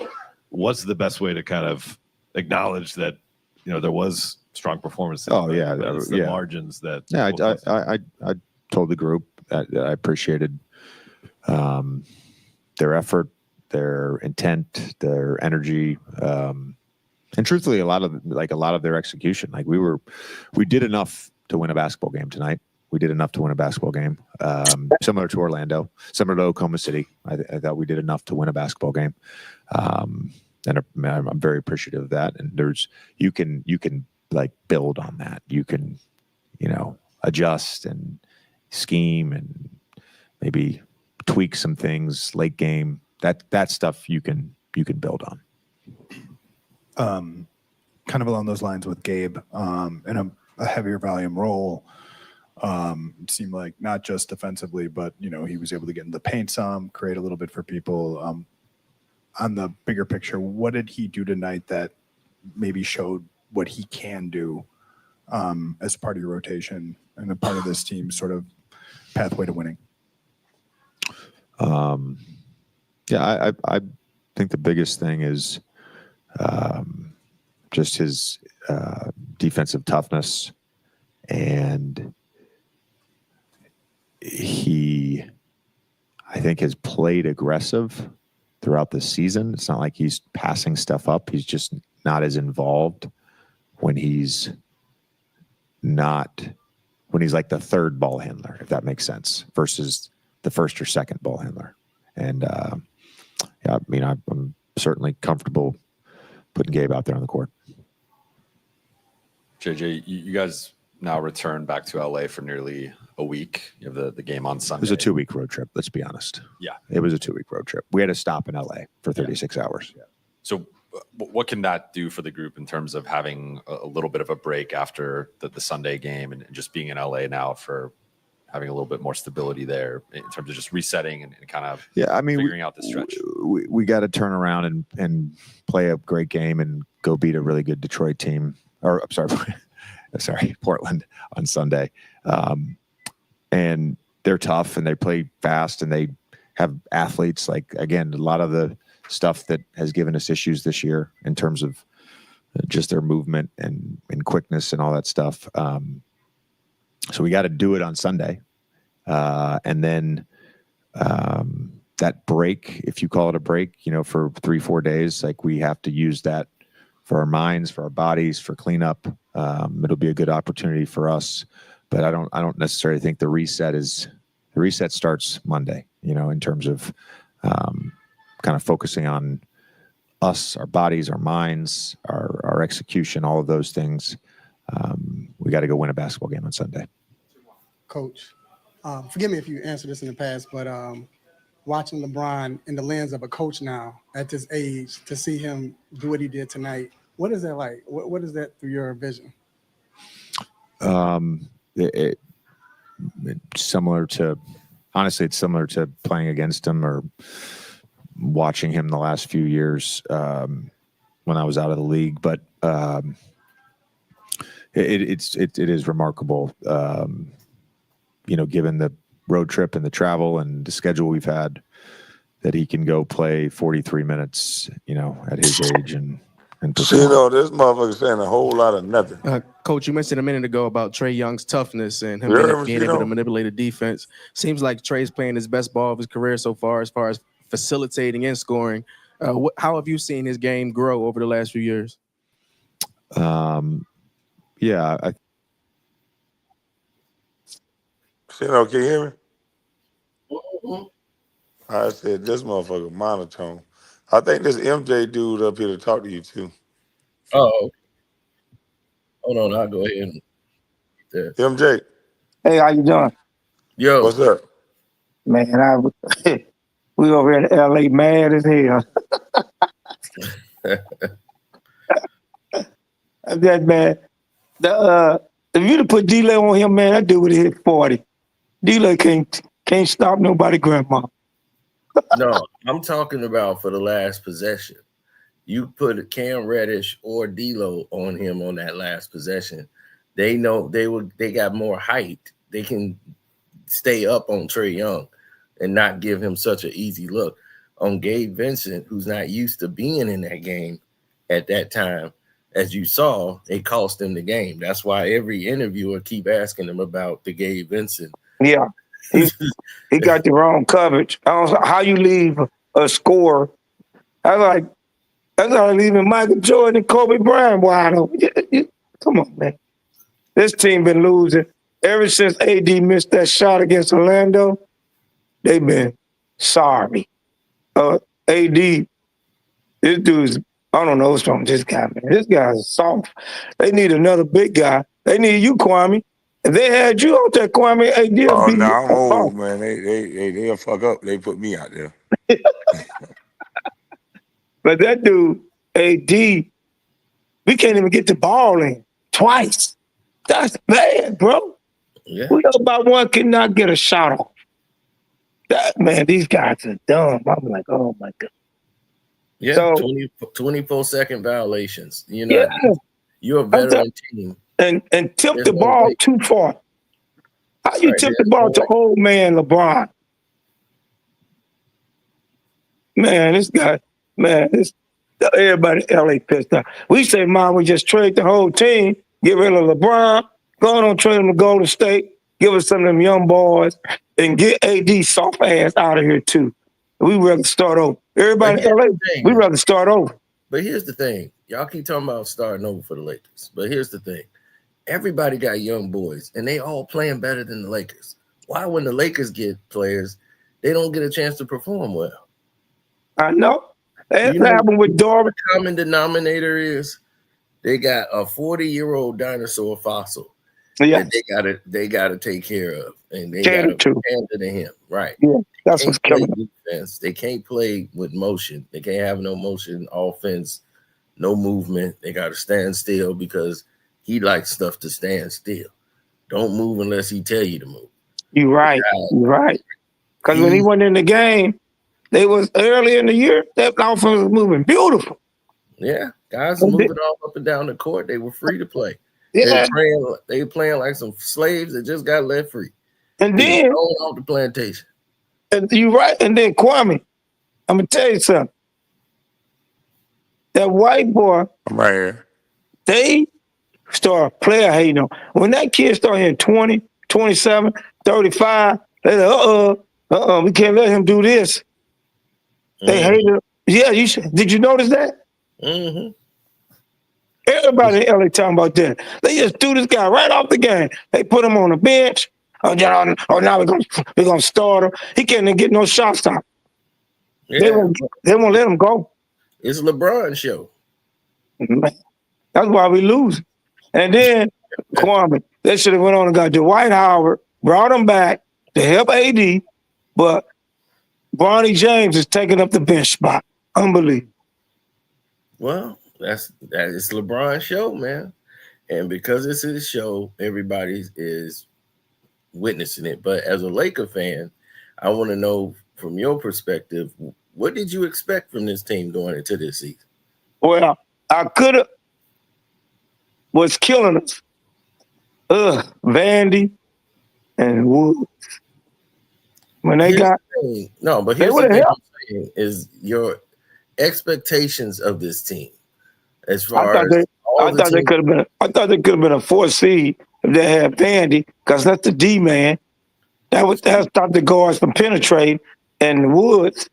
What's the best way to kind of acknowledge that there was strong performance? The margins that. Yeah, I told the group that I appreciated their effort, their intent, their energy, and truthfully, a lot of their execution. Like we did enough to win a basketball game tonight. We did enough to win a basketball game, similar to Orlando, similar to Oklahoma City. I thought we did enough to win a basketball game, and I'm very appreciative of that. And you can like build on that. You can adjust and scheme and maybe tweak some things late game. That stuff you can build on. Kind of along those lines with Gabe, in a heavier volume role. It seemed like not just defensively, but he was able to get in the paint some, create a little bit for people. On the bigger picture, what did he do tonight that maybe showed what he can do as part of your rotation and a part of this team's sort of pathway to winning? I think the biggest thing is just his defensive toughness, and he, I think, has played aggressive throughout the season. It's not like he's passing stuff up. He's just not as involved when he's like the third ball handler, if that makes sense, versus the first or second ball handler. And I'm certainly comfortable putting Gabe out there on the court. JJ, you guys now return back to LA for nearly a week. You have the game on Sunday. It was a 2-week road trip, let's be honest. Yeah. It was a 2-week road trip. We had to stop in LA for 36 hours. Yeah. So what can that do for the group in terms of having a little bit of a break after the Sunday game and just being in LA now, for having a little bit more stability there in terms of just resetting and kind of figuring out the stretch? We got to turn around and play a great game and go beat a really good Detroit team. Or I'm sorry, Portland on Sunday. And they're tough and they play fast and they have athletes. Like, again, a lot of the stuff that has given us issues this year in terms of just their movement and quickness and all that stuff. So we got to do it on Sunday. And then that break, if you call it a break, for 3-4 days, like, we have to use that for our minds, for our bodies, for cleanup. It'll be a good opportunity for us, but I don't necessarily think the reset starts Monday, in terms of kind of focusing on us, our bodies, our minds, our execution, all of those things. We got to go win a basketball game on Sunday. Coach, forgive me if you answered this in the past, but watching LeBron in the lens of a coach now at this age, to see him do what he did tonight, what is that like? What is that through your vision? It's similar to playing against him or watching him the last few years when I was out of the league. But it is remarkable, given the road trip and the travel and the schedule we've had, that he can go play 43 minutes, at his age and perform. This motherfucker saying a whole lot of nothing. Coach, you mentioned a minute ago about Trae Young's toughness and him being able to manipulate a defense. Seems like Trae's playing his best ball of his career so far as facilitating and scoring. How have you seen his game grow over the last few years? Can you hear me? I said this motherfucker monotone. I think this MJ dude up here to talk to you too. Oh, hold on. I'll go ahead. MJ. Hey, how you doing? Yo. What's up? Man, we over in LA mad as hell. That man, If you'd have put D-Lo on him, man, that dude would have hit 40. D-Lo can't stop nobody, grandma. No, I'm talking about for the last possession. You put Cam Reddish or D'Lo on him on that last possession. They know they got more height. They can stay up on Trae Young and not give him such an easy look. On Gabe Vincent, who's not used to being in that game at that time, as you saw, it cost him the game. That's why every interviewer keep asking him about the Gabe Vincent. Yeah. He got the wrong coverage. I don't know how you leave a score. That's like leaving Michael Jordan and Kobe Bryant wide open. Come on, man. This team been losing ever since AD missed that shot against Orlando. They've been sorry. AD, this dude's, I don't know what's wrong with this guy, man. This guy's soft. They need another big guy. They need you, Kwame. If they had you out there, Kwame, AD. Oh no, I'm old, man. They'll fuck up. They put me out there. But that dude, AD, we can't even get the ball in twice. That's bad, bro. Yeah. We up by one, cannot get a shot off. Man, these guys are dumb. I'm like, oh my God. Yeah, So, 24-second violations. You're a veteran team. And tip There's the no ball way. too far. How you tip the ball to old man LeBron? Man, this guy, everybody in LA pissed off. We say, Mom, we just trade the whole team, get rid of LeBron, go on trade him to Golden State, give us some of them young boys, and get AD soft ass out of here too. We rather start over. Everybody in LA, we rather start over. But here's the thing. Y'all keep talking about starting over for the Lakers. But here's the thing. Everybody got young boys, and they all playing better than the Lakers. Why, when the Lakers get players, they don't get a chance to perform well? I know. That happened with Darvin. The common denominator is they got a 40-year-old dinosaur fossil that they gotta take care of, and they gotta hand it to him. Right. Yeah, that's what's killing defense. They can't play with motion. They can't have no motion, offense, no movement. They gotta stand still because he likes stuff to stand still. Don't move unless he tell you to move. You're right. You're right. Because when he went in the game, they was early in the year, that offense was moving beautiful. Yeah, guys were moving all up and down the court. They were free to play. Yeah. They were playing like some slaves that just got left free. And then off the plantation. And you're right. And then Kwame, I'm gonna tell you something. That white boy, I'm right here. They start player hating on. When that kid start hitting 20, 27, 35, they like, we can't let him do this. They hate him. Yeah, did you notice that? Mm-hmm. Everybody in LA talking about that. They just threw this guy right off the game. They put him on the bench. Now we're gonna start him. He can't even get no shots off. Yeah. They won't let him go. It's LeBron show. That's why we lose. And then Kwame, they should have went on and got Dwight Howard, brought him back to help AD, but Bronny James is taking up the bench spot. Unbelievable. Well, that is LeBron's show, man. And because it's his show, everybody is witnessing it. But as a Laker fan, I want to know from your perspective, what did you expect from this team going into this season? Well, I could have was killing us. Vandy and Woods. When they Here's got the thing. But here's the thing I'm saying is your expectations of this team. As far I thought they could have been a 4 seed if they had Vandy, because that's the D man. That stopped the guards from penetrating. And Woods,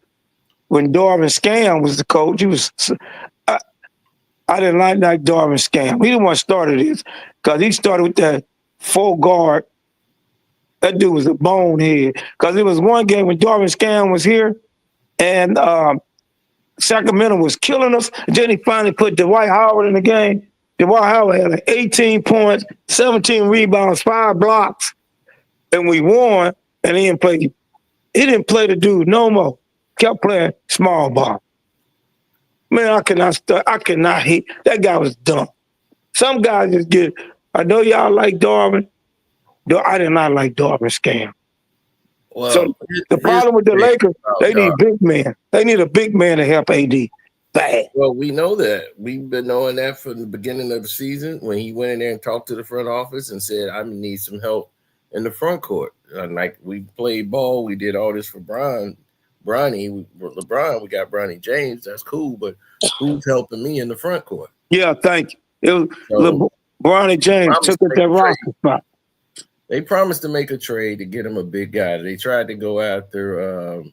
when Darvin Scam was the coach, I didn't like Darvin Scam. He the one started this because he started with that 4 guard. That dude was a bonehead. Because it was one game when Darvin Scam was here, and Sacramento was killing us. And then he finally put Dwight Howard in the game. Dwight Howard had like 18 points, 17 rebounds, 5 blocks, and we won. And he didn't play. He didn't play the dude no more. Kept playing small ball. Man, I cannot hit. That guy was dumb. Some guys just get. I know y'all like Darvin. No, I did not like Darvin's scam. Well, So the problem with the Lakers, they need big man. They need a big man to help AD. Bad. Well, we know that. We've been knowing that from the beginning of the season when he went in there and talked to the front office and said, I need some help in the front court. Like we played ball, we did all this for LeBron, we got Bronny James. That's cool, but who's helping me in the front court? Yeah, thank you. It was Bronny James took it that roster spot. They promised to make a trade to get him a big guy. They tried to go after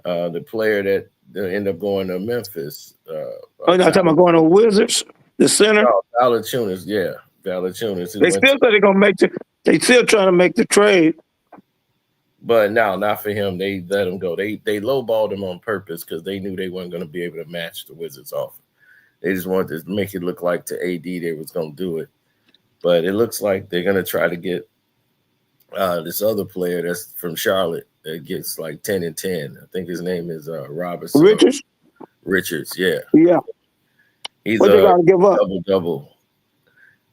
the player that ended up going to Memphis. You're talking about going to Wizards, the center? No, Valanciunas, yeah. Valanciunas. They still said they're going to make they still trying to make the trade. But no, not for him. They let him go. They lowballed him on purpose because they knew they weren't going to be able to match the Wizards' offer. They just wanted to make it look like to AD they was going to do it. But it looks like they're going to try to get this other player that's from Charlotte that gets like 10 and 10. I think his name is Robinson. Richards, yeah. Yeah. He's what they got to give up? Double.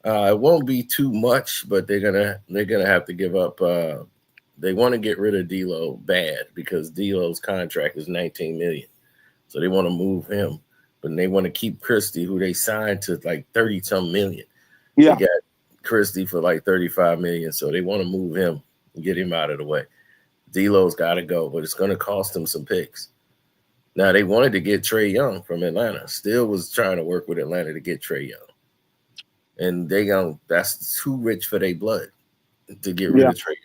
It won't be too much, but they're gonna have to give up. They want to get rid of D'Lo bad because D'Lo's contract is $19 million, so they want to move him. But they want to keep Christie, who they signed to like 30-some million. Yeah. They got Christie for like 35 million, so they want to move him and get him out of the way. D'Lo's got to go, but it's going to cost them some picks. Now they wanted to get Trae Young from Atlanta. Still was trying to work with Atlanta to get Trae Young, and that's too rich for their blood to get rid of Trae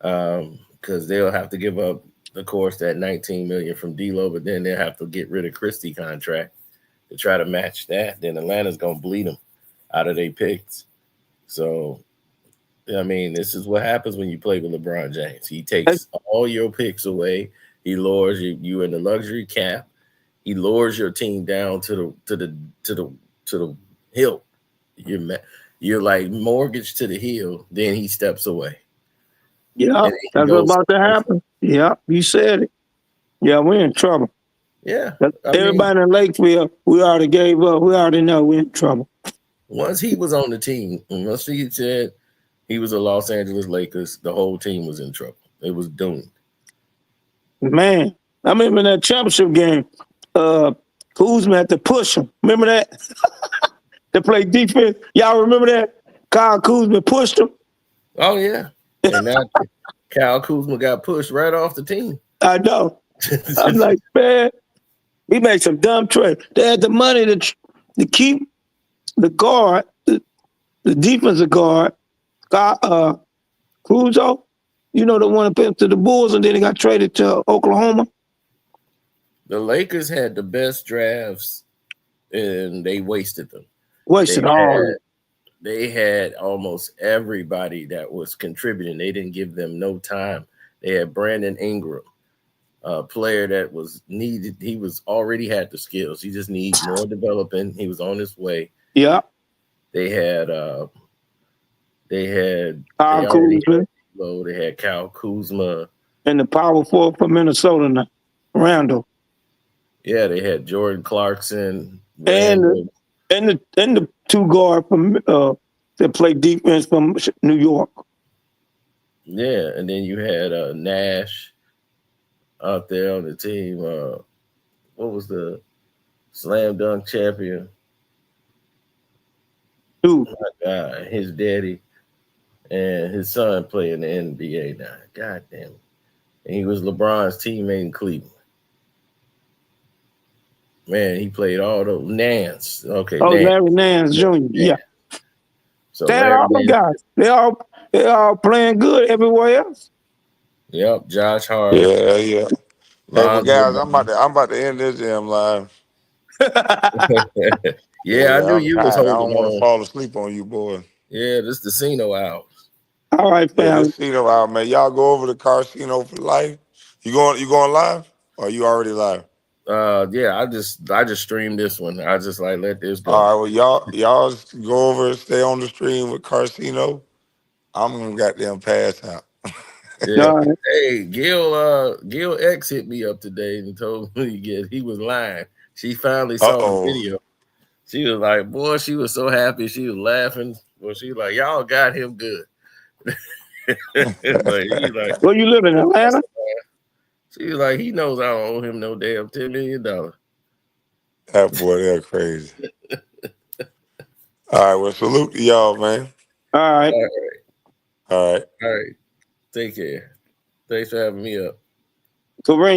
Young, because they'll have to give up, of course, that 19 million from D'Lo, but then they'll have to get rid of Christie contract to try to match that. Then Atlanta's gonna bleed them out of their picks. So, I mean, this is what happens when you play with LeBron James. He takes all your picks away. He lowers you in the luxury cap. He lowers your team down to the hill. You're like mortgaged to the hill. Then he steps away. Yeah, that's what's about to happen. Yeah, you said it. Yeah, we're in trouble. Yeah, everybody in Lakeville, we already gave up. We already know we're in trouble. Once he was on the team, once he said he was a Los Angeles Lakers, the whole team was in trouble. It was doomed. Man, I remember that championship game. Kuzma had to push him. Remember that? To play defense. Y'all remember that? Kyle Kuzma pushed him. Oh, yeah. And now Kyle Kuzma got pushed right off the team. I know. I'm like, man, he made some dumb trades. They had the money to keep the guard, the defensive guard, Cruzo. You know, the one that picked to the Bulls, and then he got traded to Oklahoma. The Lakers had the best drafts, and they wasted them. They had almost everybody that was contributing. They didn't give them no time. They had Brandon Ingram, a player that was needed. He was already had the skills. He just needs more developing. He was on his way. Yeah. They had Kyle Kuzma. They had Kyle Kuzma. And the power forward from Minnesota now, Randall. Yeah, they had Jordan Clarkson. And the two guard from that played defense from New York. Yeah, and then you had Nash out there on the team. What was the slam dunk champion? Who? Oh my God, his daddy and his son play in the NBA now. God damn it. And he was LeBron's teammate in Cleveland. Man, he played all those Nance. Okay. Oh, Larry Nance Jr. Yeah. So they're all the guys. They all playing good everywhere else. Yep, Josh Hart. Yeah. Hey, but guys, I'm about to end this damn live. Yeah, I knew you was holding on. I don't want to fall asleep on you, boy. Yeah, this casino hours. All right, fam. Yeah, casino hour, man. Y'all go over to Karceno for life. You going live? Or are you already live? Yeah, I just streamed this one. I just like let this go. All right, well, y'all go over and stay on the stream with Karceno. I'm gonna goddamn pass out. Yeah. Right. Hey, Gil X hit me up today and told me he was lying. She finally saw the video. She was like, boy, she was so happy. She was laughing. Well, she like, y'all got him good. But he like, where you live in Atlanta? She was like, he knows I don't owe him no damn $10 million. That boy, they're crazy. All right, well, salute to y'all, man. All right. All right. All right. All right. Take care. Thanks for having me up. Kareem.